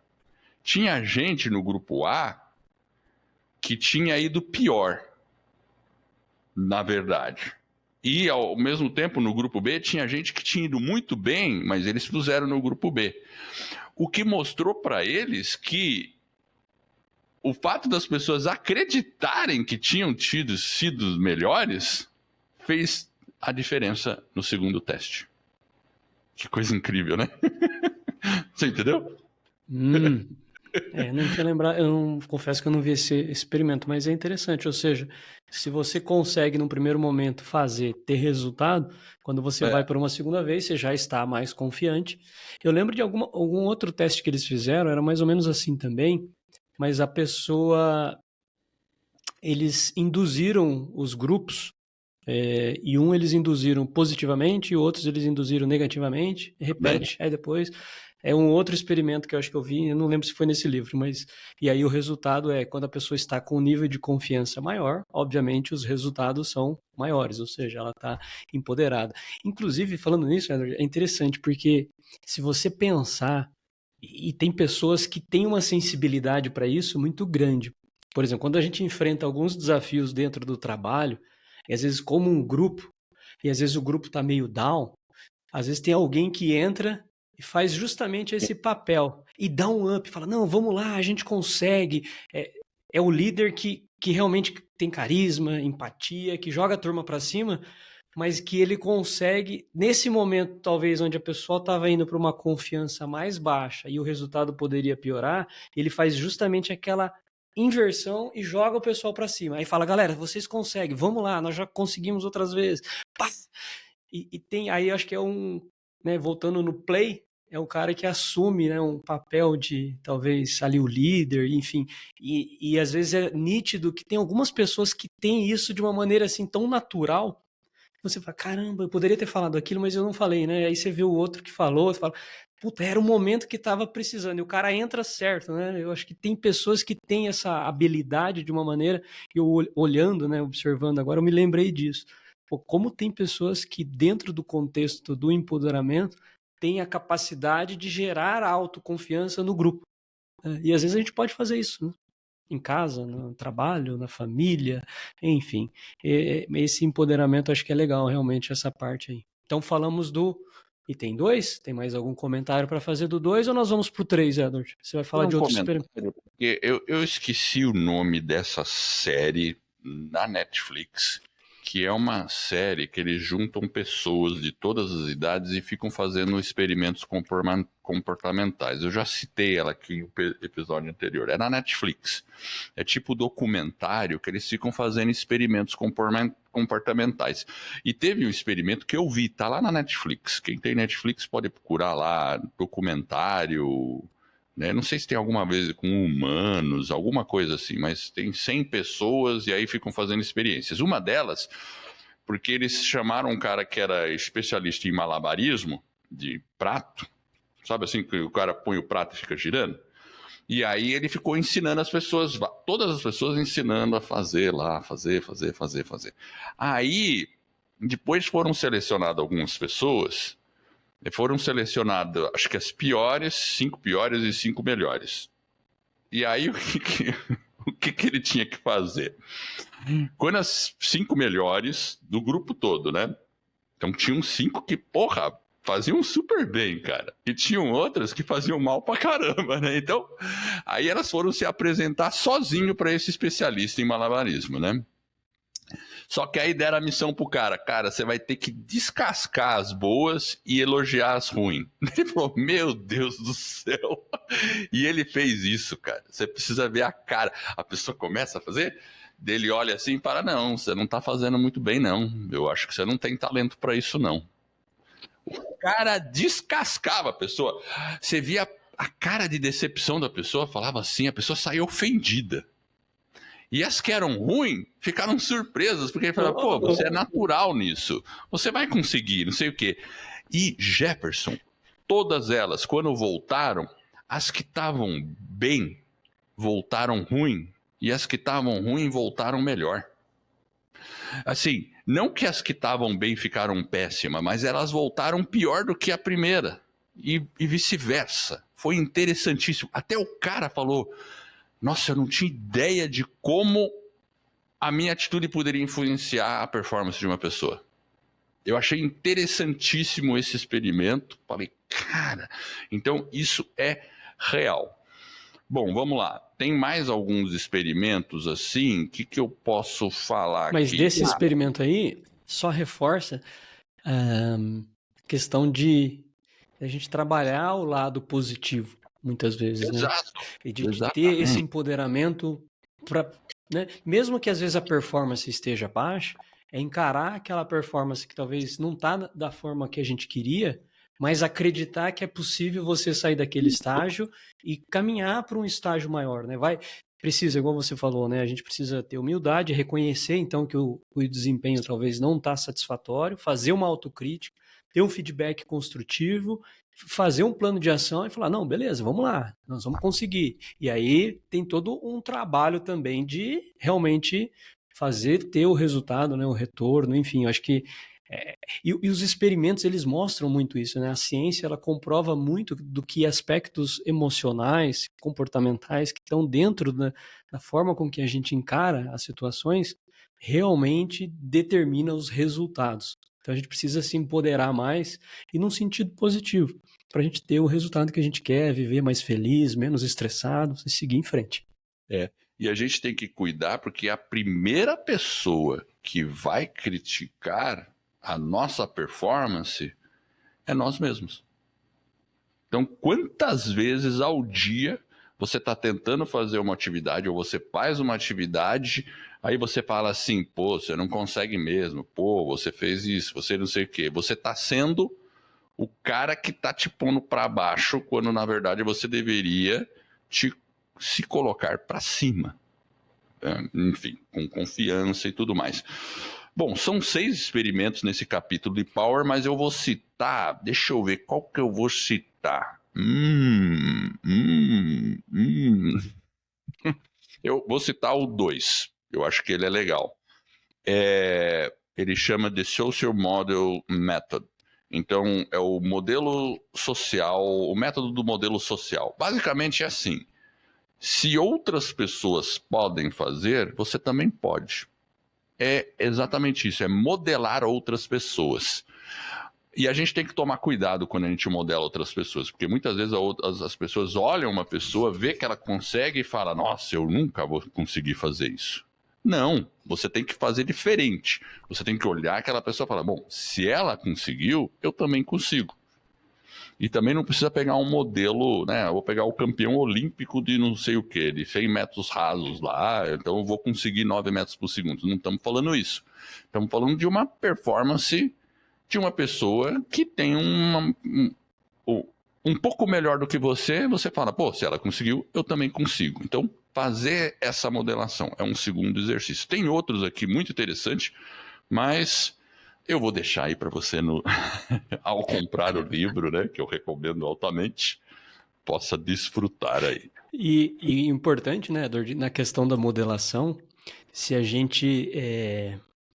S1: Tinha gente no grupo A que tinha ido pior, na verdade. E, ao mesmo tempo, no grupo B, tinha gente que tinha ido muito bem, mas eles puseram no grupo B. O que mostrou para eles que o fato das pessoas acreditarem que tinham sido melhores fez a diferença no segundo teste. Que coisa incrível, né? Você entendeu?
S2: Não tinha lembrado, eu não, confesso que eu não vi esse experimento, mas é interessante, ou seja, se você consegue num primeiro momento ter resultado, quando você vai para uma segunda vez, você já está mais confiante. Eu lembro de algum outro teste que eles fizeram, era mais ou menos assim também, mas eles induziram os grupos, e eles induziram positivamente e outros eles induziram negativamente, repete, aí depois... É um outro experimento que eu acho que eu vi, eu não lembro se foi nesse livro, mas... E aí o resultado é, quando a pessoa está com um nível de confiança maior, obviamente os resultados são maiores, ou seja, ela está empoderada. Inclusive, falando nisso, é interessante, porque se você pensar, e tem pessoas que têm uma sensibilidade para isso muito grande. Por exemplo, quando a gente enfrenta alguns desafios dentro do trabalho, e às vezes como um grupo, e às vezes o grupo está meio down, às vezes tem alguém que entra e faz justamente esse papel e dá um up, fala, não, vamos lá, a gente consegue. É o líder que realmente tem carisma, empatia, que joga a turma para cima, mas que ele consegue, nesse momento talvez onde a pessoa estava indo para uma confiança mais baixa e o resultado poderia piorar, ele faz justamente aquela inversão e joga o pessoal para cima. Aí fala, galera, vocês conseguem, vamos lá, nós já conseguimos outras vezes. Pá! E tem aí, acho que é voltando no play, é o cara que assume, né, um papel de, talvez, ali o líder, enfim. E às vezes é nítido que tem algumas pessoas que têm isso de uma maneira assim tão natural, que você fala, caramba, eu poderia ter falado aquilo, mas eu não falei, né? Aí você vê o outro que falou, você fala, puta, era o momento que estava precisando, e o cara entra certo, né? Eu acho que tem pessoas que têm essa habilidade de uma maneira, eu olhando, né, observando agora, eu me lembrei disso. Pô, como tem pessoas que, dentro do contexto do empoderamento, têm a capacidade de gerar autoconfiança no grupo. E às vezes a gente pode fazer isso, né? Em casa, no trabalho, na família, enfim. Esse empoderamento acho que é legal, realmente, essa parte aí. Então falamos do item 2. Tem mais algum comentário para fazer do 2 ou nós vamos pro 3, Edward? Você vai falar de outros experimentos?
S1: Porque eu esqueci o nome dessa série na Netflix, que é uma série que eles juntam pessoas de todas as idades e ficam fazendo experimentos comportamentais. Eu já citei ela aqui no episódio anterior. É na Netflix. É tipo documentário que eles ficam fazendo experimentos comportamentais. E teve um experimento que eu vi, tá lá na Netflix. Quem tem Netflix pode procurar lá, documentário, né? Não sei se tem alguma vez com humanos, alguma coisa assim, mas tem 100 pessoas e aí ficam fazendo experiências. Uma delas, porque eles chamaram um cara que era especialista em malabarismo, de prato, sabe assim, que o cara põe o prato e fica girando? E aí ele ficou ensinando as pessoas, todas as pessoas ensinando a fazer lá, fazer. Aí, depois foram selecionadas algumas pessoas. Foram selecionadas, acho que as piores, 5 piores e 5 melhores. E aí, o que ele tinha que fazer? Quando as 5 melhores, do grupo todo, né? Então, tinham 5 que, porra, faziam super bem, cara. E tinham outras que faziam mal pra caramba, né? Então, aí elas foram se apresentar sozinho para esse especialista em malabarismo, né? Só que aí deram a missão pro cara. Cara, você vai ter que descascar as boas e elogiar as ruins. Ele falou, meu Deus do céu. E ele fez isso, cara. Você precisa ver a cara. A pessoa começa a fazer, dele olha assim e fala, não, você não tá fazendo muito bem, não. Eu acho que você não tem talento pra isso, não. O cara descascava a pessoa. Você via a cara de decepção da pessoa, falava assim, a pessoa saía ofendida. E as que eram ruins ficaram surpresas, porque ele falou, pô, você é natural nisso, você vai conseguir, não sei o quê. E Jefferson, todas elas, quando voltaram, as que estavam bem voltaram ruim, e as que estavam ruim voltaram melhor. Assim, não que as que estavam bem ficaram péssimas, mas elas voltaram pior do que a primeira, e vice-versa. Foi interessantíssimo. Até o cara falou... Nossa, eu não tinha ideia de como a minha atitude poderia influenciar a performance de uma pessoa. Eu achei interessantíssimo esse experimento. Falei, cara, então isso é real. Bom, vamos lá. Tem mais alguns experimentos assim? O que eu posso falar
S2: Mas
S1: aqui?
S2: desse experimento aí, só reforça a questão de a gente trabalhar o lado positivo. Muitas vezes, né?
S1: Exato.
S2: E de ter esse empoderamento para, né? Mesmo que às vezes a performance esteja baixa, é encarar aquela performance que talvez não está da forma que a gente queria, mas acreditar que é possível você sair daquele estágio e caminhar para um estágio maior, né? Precisa, igual você falou, né? A gente precisa ter humildade, reconhecer então que o desempenho talvez não está satisfatório, fazer uma autocrítica, ter um feedback construtivo, fazer um plano de ação e falar, não, beleza, vamos lá, nós vamos conseguir. E aí tem todo um trabalho também de realmente ter o resultado, né, o retorno, enfim, eu acho que e os experimentos, eles mostram muito isso, né? A ciência, ela comprova muito do que aspectos emocionais, comportamentais, que estão dentro da forma com que a gente encara as situações, realmente determina os resultados. Então a gente precisa se empoderar mais e num sentido positivo, para a gente ter o resultado que a gente quer, viver mais feliz, menos estressado e seguir em frente.
S1: E a gente tem que cuidar porque a primeira pessoa que vai criticar a nossa performance é nós mesmos. Então, quantas vezes ao dia você está tentando fazer uma atividade ou você faz uma atividade, aí você fala assim, pô, você não consegue mesmo, pô, você fez isso, você não sei o quê. Você está sendo o cara que está te pondo para baixo, quando na verdade você deveria se colocar para cima. Enfim, com confiança e tudo mais. Bom, são 6 experimentos nesse capítulo de Power, mas eu vou citar, deixa eu ver qual que eu vou citar. Eu vou citar o 2, eu acho que ele é legal. Ele chama de Social Model Method. Então, é o modelo social, o método do modelo social. Basicamente é assim, se outras pessoas podem fazer, você também pode. É exatamente isso, é modelar outras pessoas. E a gente tem que tomar cuidado quando a gente modela outras pessoas, porque muitas vezes as pessoas olham uma pessoa, vê que ela consegue e fala, nossa, eu nunca vou conseguir fazer isso. Não, você tem que fazer diferente. Você tem que olhar aquela pessoa e falar, bom, se ela conseguiu, eu também consigo. E também não precisa pegar um modelo, né? Eu vou pegar o campeão olímpico de não sei o que, de 100 metros rasos lá, então eu vou conseguir 9 metros por segundo. Não estamos falando isso. Estamos falando de uma performance de uma pessoa que tem um pouco melhor do que você fala, pô, se ela conseguiu, eu também consigo. Então, fazer essa modelação é um segundo exercício. Tem outros aqui muito interessantes, mas eu vou deixar aí para você, ao comprar o livro, né, que eu recomendo altamente, possa desfrutar aí.
S2: E importante, né, na questão da modelação, se a gente,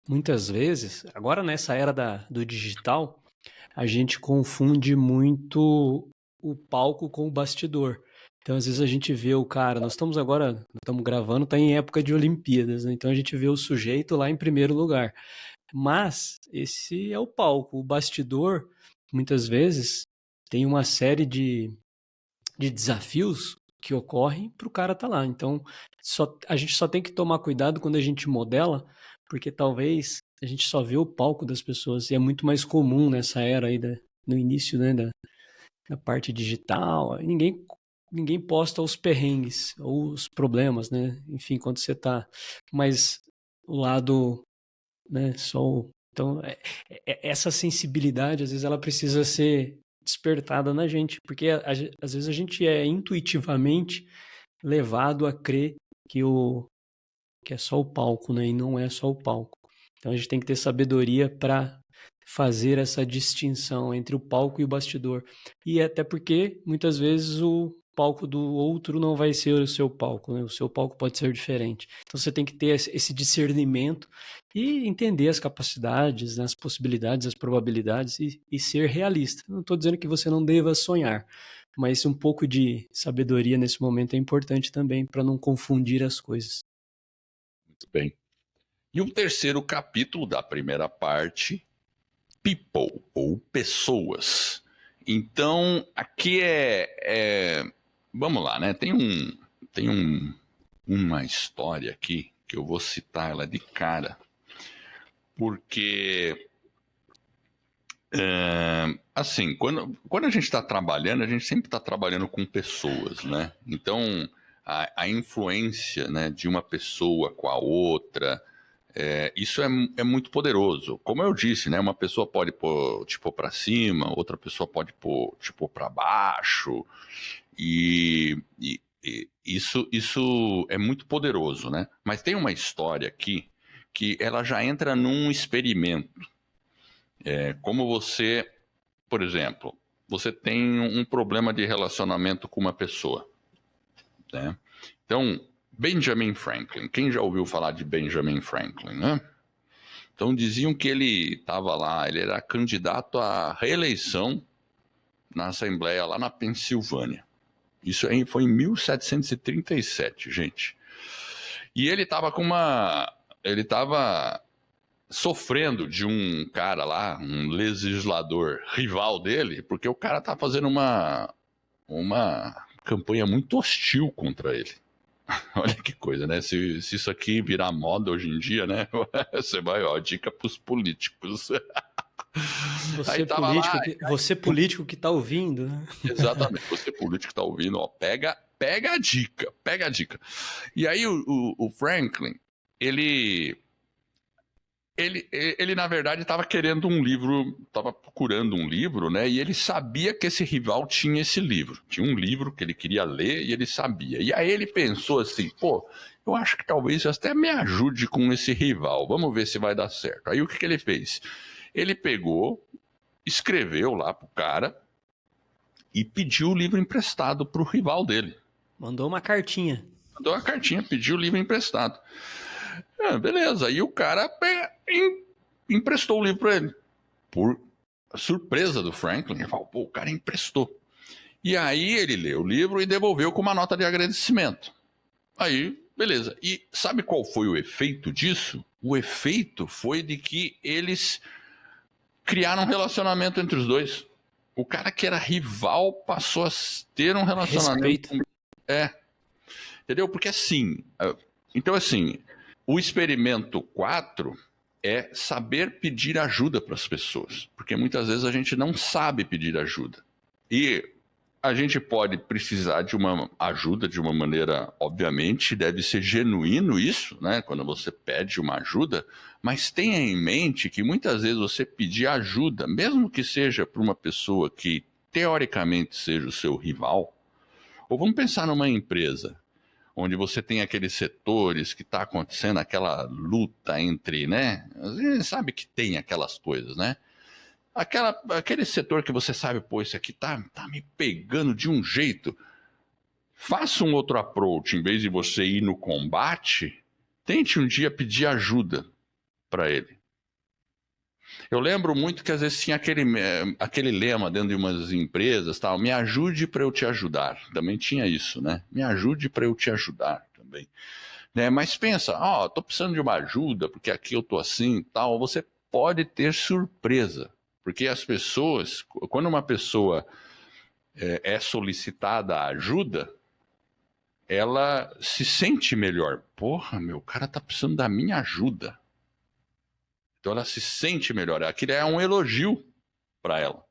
S2: muitas vezes, agora nessa era do digital, a gente confunde muito o palco com o bastidor. Então, às vezes a gente vê o cara, nós estamos gravando, está em época de Olimpíadas, né? Então a gente vê o sujeito lá em primeiro lugar. Mas esse é o palco. O bastidor, muitas vezes, tem uma série de desafios que ocorrem para o cara estar lá. Então, a gente só tem que tomar cuidado quando a gente modela, porque talvez a gente só vê o palco das pessoas, e é muito mais comum nessa era aí, no início, né, da parte digital. Ninguém posta os perrengues ou os problemas, né? Enfim, quando você está. Mas o lado, né, Então, essa sensibilidade, às vezes, ela precisa ser despertada na gente, porque às vezes a gente é intuitivamente levado a crer que é só o palco, né? E não é só o palco. Então a gente tem que ter sabedoria para fazer essa distinção entre o palco e o bastidor. E até porque muitas vezes o palco do outro não vai ser o seu palco, né? O seu palco pode ser diferente. Então você tem que ter esse discernimento e entender as capacidades, as possibilidades, as probabilidades e ser realista. Não estou dizendo que você não deva sonhar, mas um pouco de sabedoria nesse momento é importante também para não confundir as coisas.
S1: Muito bem. E o terceiro capítulo da primeira parte, People, ou pessoas. Então, aqui vamos lá, né? Tem uma história aqui que eu vou citar ela de cara, porque assim, quando a gente está trabalhando, a gente sempre está trabalhando com pessoas, né? Então, a influência, né, de uma pessoa com a outra, isso é muito poderoso. Como eu disse, né, uma pessoa pode pôr, te pôr para cima, outra pessoa pode pôr, te pôr para baixo, e isso é muito poderoso, né? Mas tem uma história aqui que ela já entra num experimento. Como você, por exemplo, você tem um problema de relacionamento com uma pessoa, né? Então, Benjamin Franklin, quem já ouviu falar de Benjamin Franklin, né? Então diziam que ele estava lá, ele era candidato à reeleição na Assembleia lá na Pensilvânia. Isso aí foi em 1737, gente. E ele estava ele estava sofrendo de um cara lá, um legislador rival dele, porque o cara tá fazendo uma campanha muito hostil contra ele. Olha que coisa, né? Se isso aqui virar moda hoje em dia, né? Você vai, ó, dica pros políticos.
S2: Você político que tá ouvindo, né?
S1: Exatamente, você político que tá ouvindo, ó, pega a dica, pega a dica. E aí o Franklin, ele na verdade estava querendo um livro, estava procurando um livro, né? E ele sabia que esse rival tinha esse livro. Tinha um livro que ele queria ler e ele sabia. E aí ele pensou assim, pô, eu acho que talvez até me ajude com esse rival. Vamos ver se vai dar certo. Aí o que ele fez? Ele pegou, escreveu lá pro cara e pediu o livro emprestado pro rival dele.
S2: Mandou uma cartinha.
S1: Mandou uma cartinha, pediu o livro emprestado. Beleza, aí o cara emprestou o livro para ele. Por surpresa do Franklin, ele falou, pô, o cara emprestou. E aí ele leu o livro e devolveu com uma nota de agradecimento. Aí, beleza. E sabe qual foi o efeito disso? O efeito foi de que eles criaram um relacionamento entre os dois. O cara que era rival passou a ter um relacionamento.
S2: Respeito.
S1: Entendeu? Porque assim... Então, assim... O experimento 4 é saber pedir ajuda para as pessoas, porque muitas vezes a gente não sabe pedir ajuda. E a gente pode precisar de uma ajuda de uma maneira, obviamente, deve ser genuíno isso, né? Quando você pede uma ajuda, mas tenha em mente que muitas vezes você pedir ajuda, mesmo que seja para uma pessoa que teoricamente seja o seu rival, ou vamos pensar numa empresa, onde você tem aqueles setores que está acontecendo aquela luta entre, né? A gente sabe que tem aquelas coisas, né? Aquele setor que você sabe, pô, esse aqui tá me pegando de um jeito. Faça um outro approach, em vez de você ir no combate, tente um dia pedir ajuda para ele. Eu lembro muito que às vezes tinha aquele lema dentro de umas empresas, tal, me ajude para eu te ajudar. Também tinha isso, né? Me ajude para eu te ajudar também. Né? Mas pensa, tô precisando de uma ajuda, porque aqui eu tô assim e tal. Você pode ter surpresa, porque as pessoas, quando uma pessoa é solicitada ajuda, ela se sente melhor. Porra, meu, o cara tá precisando da minha ajuda. Então ela se sente melhor. Aquilo é um elogio para ela.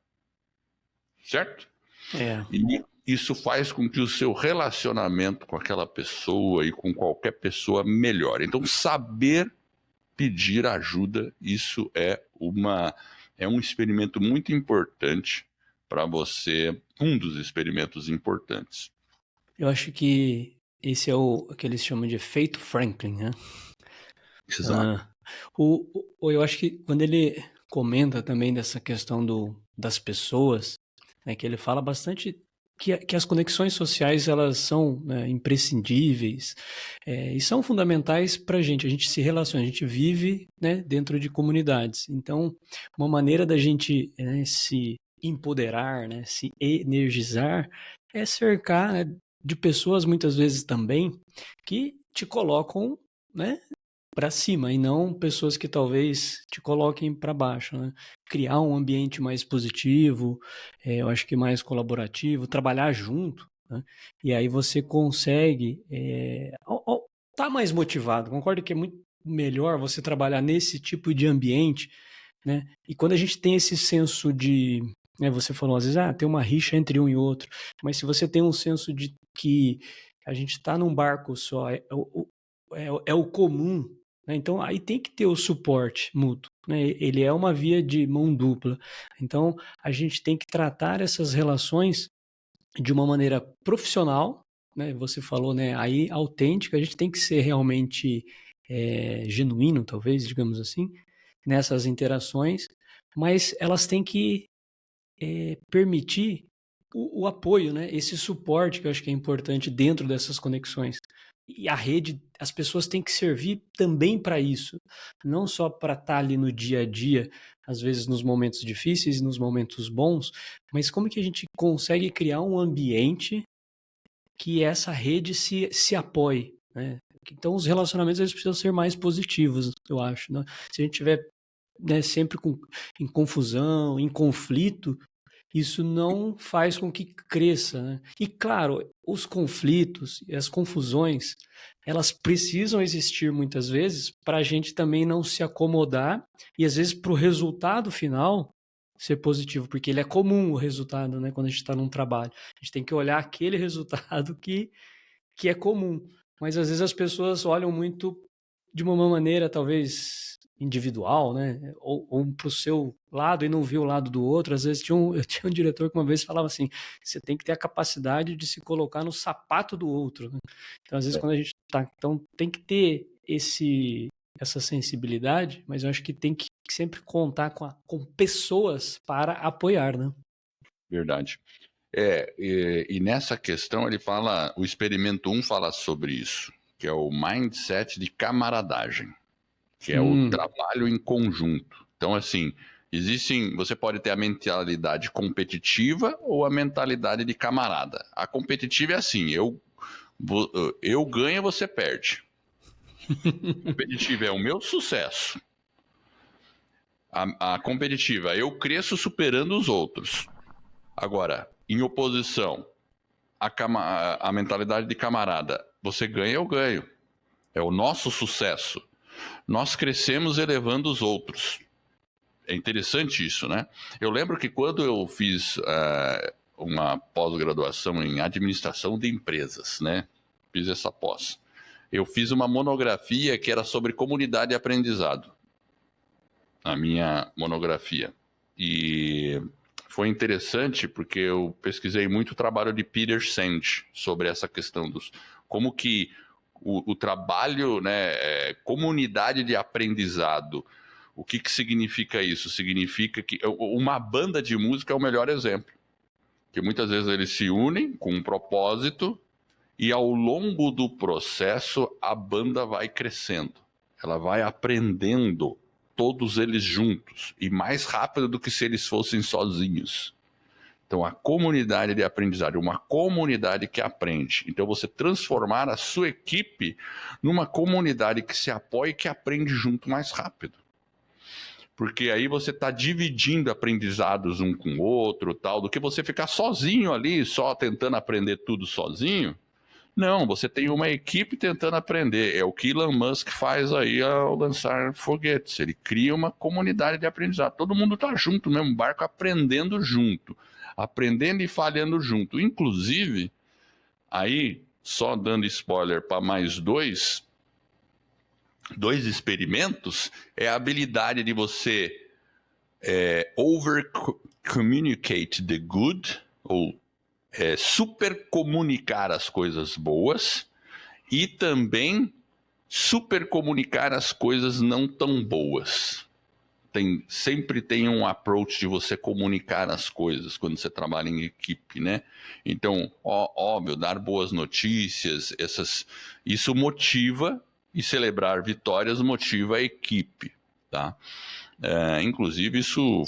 S1: Certo?
S2: É.
S1: E isso faz com que o seu relacionamento com aquela pessoa e com qualquer pessoa melhore. Então, saber pedir ajuda, isso é um experimento muito importante para você, um dos experimentos importantes.
S2: Eu acho que esse é o que eles chamam de efeito Franklin, né?
S1: Exato.
S2: Eu acho que quando ele comenta também dessa questão das pessoas, né, que ele fala bastante que as conexões sociais elas são, né, imprescindíveis, e são fundamentais para a gente se relaciona, a gente vive, né, dentro de comunidades. Então, uma maneira da gente, né, se empoderar, né, se energizar, é cercar, né, de pessoas muitas vezes também que te colocam, né, para cima e não pessoas que talvez te coloquem para baixo, né? Criar um ambiente mais positivo, eu acho que mais colaborativo, trabalhar junto, né? E aí você consegue tá mais motivado. Concordo que é muito melhor você trabalhar nesse tipo de ambiente, né? E quando a gente tem esse senso de, né, você falou às vezes, tem uma rixa entre um e outro, mas se você tem um senso de que a gente está num barco só, é o comum, né? Então aí tem que ter o suporte mútuo, né? Ele é uma via de mão dupla. Então a gente tem que tratar essas relações de uma maneira profissional, né? Você falou, né? Aí autêntica, a gente tem que ser realmente genuíno, talvez, digamos assim, nessas interações, mas elas têm que permitir o apoio, né? Esse suporte que eu acho que é importante dentro dessas conexões. E a rede, as pessoas têm que servir também para isso, não só para estar ali no dia a dia, às vezes nos momentos difíceis, nos momentos bons, mas como que a gente consegue criar um ambiente que essa rede se apoie, né? Então os relacionamentos eles precisam ser mais positivos, eu acho, né? Se a gente tiver, né, sempre em confusão, em conflito, isso não faz com que cresça, né? E claro, os conflitos e as confusões, elas precisam existir muitas vezes para a gente também não se acomodar e às vezes para o resultado final ser positivo, porque ele é comum o resultado, né? Quando a gente está num trabalho, a gente tem que olhar aquele resultado que é comum, mas às vezes as pessoas olham muito de uma maneira talvez individual, né? Ou para o seu lado e não vê o lado do outro. Às vezes eu tinha um diretor que uma vez falava assim: você tem que ter a capacidade de se colocar no sapato do outro, né? Então, às vezes, quando a gente tá, então tem que ter essa sensibilidade, mas eu acho que tem que sempre contar com pessoas para apoiar, né?
S1: Verdade. E nessa questão ele fala, o experimento 1 fala sobre isso, que é o mindset de camaradagem, que é o trabalho em conjunto. Então, assim, você pode ter a mentalidade competitiva ou a mentalidade de camarada. A competitiva é assim, eu ganho, você perde. A competitiva é o meu sucesso. A competitiva, eu cresço superando os outros. Agora, em oposição, a mentalidade de camarada, você ganha, eu ganho. É o nosso sucesso. Nós crescemos elevando os outros. É interessante isso, né? Eu lembro que quando eu fiz uma pós-graduação em administração de empresas, né? Fiz essa pós. Eu fiz uma monografia que era sobre comunidade de aprendizado. A minha monografia. E foi interessante porque eu pesquisei muito o trabalho de Peter Senge sobre essa questão dos como que o trabalho, né, comunidade de aprendizado, o que significa isso? Significa que uma banda de música é o melhor exemplo. Que muitas vezes eles se unem com um propósito e ao longo do processo a banda vai crescendo. Ela vai aprendendo todos eles juntos e mais rápido do que se eles fossem sozinhos. Então, a comunidade de aprendizado, uma comunidade que aprende. Então, você transformar a sua equipe numa comunidade que se apoia e que aprende junto mais rápido. Porque aí você está dividindo aprendizados um com o outro, tal, do que você ficar sozinho ali, só tentando aprender tudo sozinho. Não, você tem uma equipe tentando aprender. É o que Elon Musk faz aí ao lançar foguetes. Ele cria uma comunidade de aprendizado. Todo mundo está junto no mesmo barco, aprendendo junto. Aprendendo e falhando junto. Inclusive, aí, só dando spoiler para mais dois experimentos, é a habilidade de você over-communicate the good, ou super comunicar as coisas boas, e também super comunicar as coisas não tão boas. Sempre tem um approach de você comunicar as coisas quando você trabalha em equipe, né? Então, óbvio, dar boas notícias, isso motiva, e celebrar vitórias motiva a equipe, tá? Inclusive, isso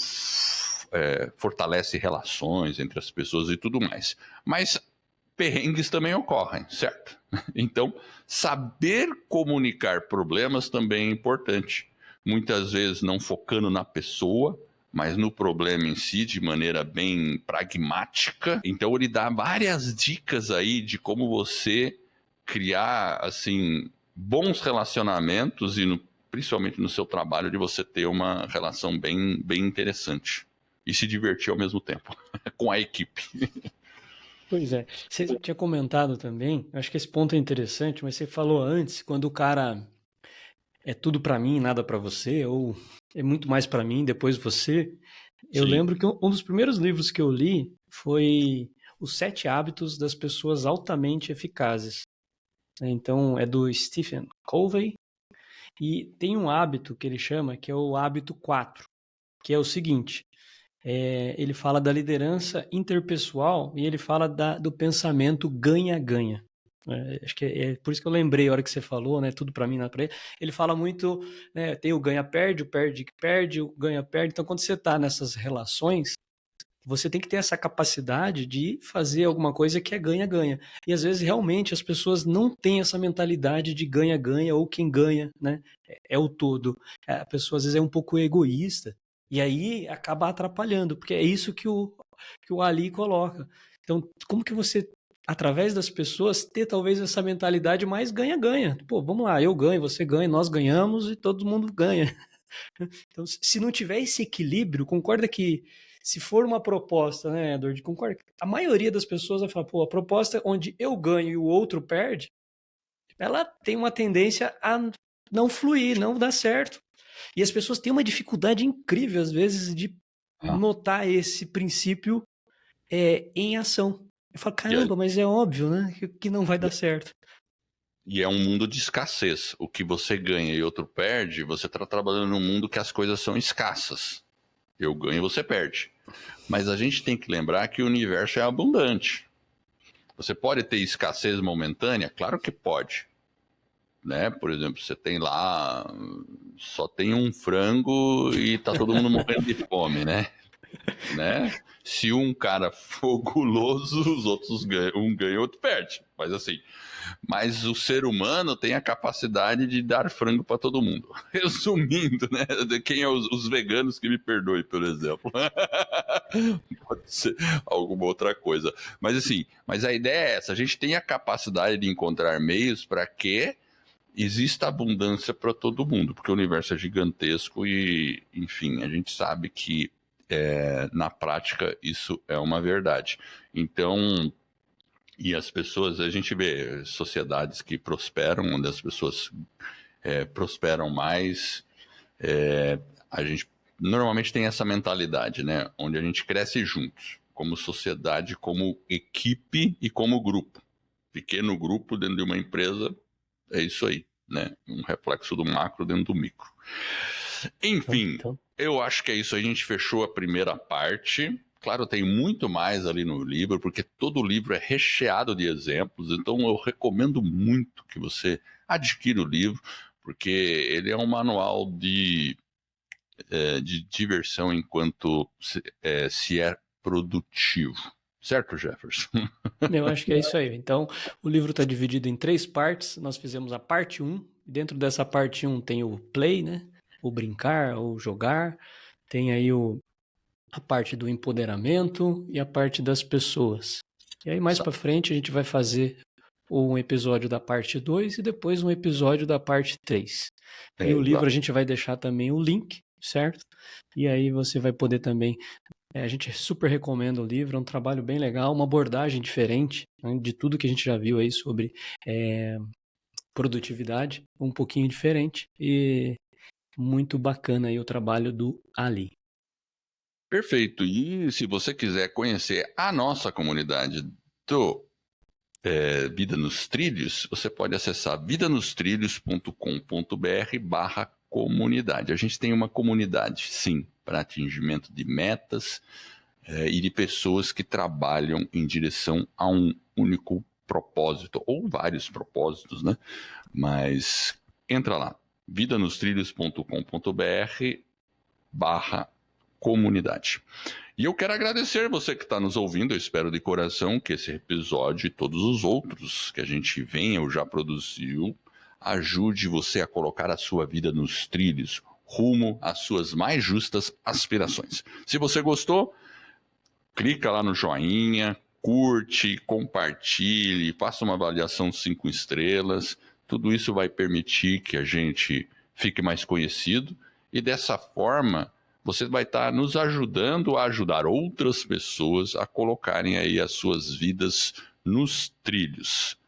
S1: fortalece relações entre as pessoas e tudo mais. Mas perrengues também ocorrem, certo? Então, saber comunicar problemas também é importante. Muitas vezes não focando na pessoa, mas no problema em si, de maneira bem pragmática. Então, ele dá várias dicas aí de como você criar, assim, bons relacionamentos e, principalmente no seu trabalho, de você ter uma relação bem, bem interessante. E se divertir ao mesmo tempo, com a equipe.
S2: Pois é. Você tinha comentado também, acho que esse ponto é interessante, mas você falou antes, quando o cara é tudo para mim, nada para você, ou é muito mais para mim, depois você. Eu
S1: Sim.
S2: lembro que um dos primeiros livros que eu li foi Os 7 Hábitos das Pessoas Altamente Eficazes. Então, é do Stephen Covey, e tem um hábito que ele chama, que é o hábito 4, que é o seguinte: ele fala da liderança interpessoal e ele fala do pensamento ganha-ganha. Acho que é por isso que eu lembrei a hora que você falou, né? Tudo para mim, nada para ele. Ele fala muito, né? Tem o ganha-perde, o perde que perde, o ganha-perde. Então, quando você está nessas relações, você tem que ter essa capacidade de fazer alguma coisa que é ganha-ganha. E às vezes, realmente, as pessoas não têm essa mentalidade de ganha-ganha ou quem ganha, né? É o todo. A pessoa, às vezes, é um pouco egoísta. E aí acaba atrapalhando, porque é isso que o Ali coloca. Então, como que você, através das pessoas, ter talvez essa mentalidade mais ganha-ganha? Pô, vamos lá, eu ganho, você ganha, nós ganhamos e todo mundo ganha. Então, se não tiver esse equilíbrio, concorda que se for uma proposta, né, Edward, concorda? A maioria das pessoas vai falar, pô, a proposta onde eu ganho e o outro perde, ela tem uma tendência a não fluir, não dar certo. E as pessoas têm uma dificuldade incrível, às vezes, de notar esse princípio em ação. Eu falo, caramba, mas é óbvio, né, que não vai dar certo.
S1: E é um mundo de escassez. O que você ganha e outro perde, você está trabalhando num mundo que as coisas são escassas. Eu ganho e você perde. Mas a gente tem que lembrar que o universo é abundante. Você pode ter escassez momentânea? Claro que pode. Né? Por exemplo, você tem lá, só tem um frango e tá todo mundo morrendo de fome, né? Se um cara for guloso, os outros ganham, um ganha, outro perde. Mas o ser humano tem a capacidade de dar frango para todo mundo. Resumindo, né? Quem é os veganos que me perdoem, por exemplo. Pode ser alguma outra coisa. Mas assim, a ideia é essa: a gente tem a capacidade de encontrar meios para que exista abundância para todo mundo, porque o universo é gigantesco e, enfim, a gente sabe que na prática isso é uma verdade. Então, e as pessoas, a gente vê sociedades que prosperam, onde as pessoas prosperam mais, a gente normalmente tem essa mentalidade, né? Onde a gente cresce juntos, como sociedade, como equipe e como grupo. Pequeno grupo dentro de uma empresa, é isso aí, né? Um reflexo do macro dentro do micro. Enfim, eu acho que é isso. A gente fechou a primeira parte. Claro, tem muito mais ali no livro, porque todo o livro é recheado de exemplos, então eu recomendo muito que você adquira o livro, porque ele é um manual de diversão enquanto se é produtivo. Certo, Jefferson?
S2: Eu acho que é isso aí. Então, o livro está dividido em 3 partes. Nós fizemos a parte 1. Dentro dessa parte 1 tem o play, né? O brincar, o jogar. Tem aí a parte do empoderamento e a parte das pessoas. E aí, mais para frente, a gente vai fazer um episódio da parte 2 e depois um episódio da parte 3. E o livro a gente vai deixar também o link, certo? E aí você vai poder também... a gente super recomenda o livro, é um trabalho bem legal, uma abordagem diferente, né, de tudo que a gente já viu aí sobre produtividade, um pouquinho diferente e muito bacana aí o trabalho do Ali.
S1: Perfeito. E se você quiser conhecer a nossa comunidade do Vida nos Trilhos, você pode acessar vidanostrilhos.com.br/comunidade. A gente tem uma comunidade, sim, para atingimento de metas e de pessoas que trabalham em direção a um único propósito, ou vários propósitos, né? Mas entra lá, vidanostrilhos.com.br/comunidade. E eu quero agradecer você que está nos ouvindo. Eu espero de coração que esse episódio e todos os outros que a gente vem ou já produziu ajude você a colocar a sua vida nos trilhos, rumo às suas mais justas aspirações. Se você gostou, clica lá no joinha, curte, compartilhe, faça uma avaliação 5 estrelas. Tudo isso vai permitir que a gente fique mais conhecido e dessa forma você vai estar nos ajudando a ajudar outras pessoas a colocarem aí as suas vidas nos trilhos.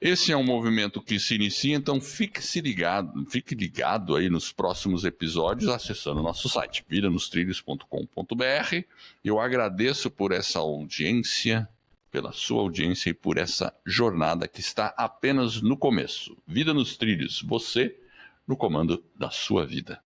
S1: Esse é um movimento que se inicia, então fique ligado aí nos próximos episódios acessando o nosso site, vidanostrilhos.com.br. Eu agradeço por essa audiência, pela sua audiência e por essa jornada que está apenas no começo. Vida nos Trilhos, você no comando da sua vida.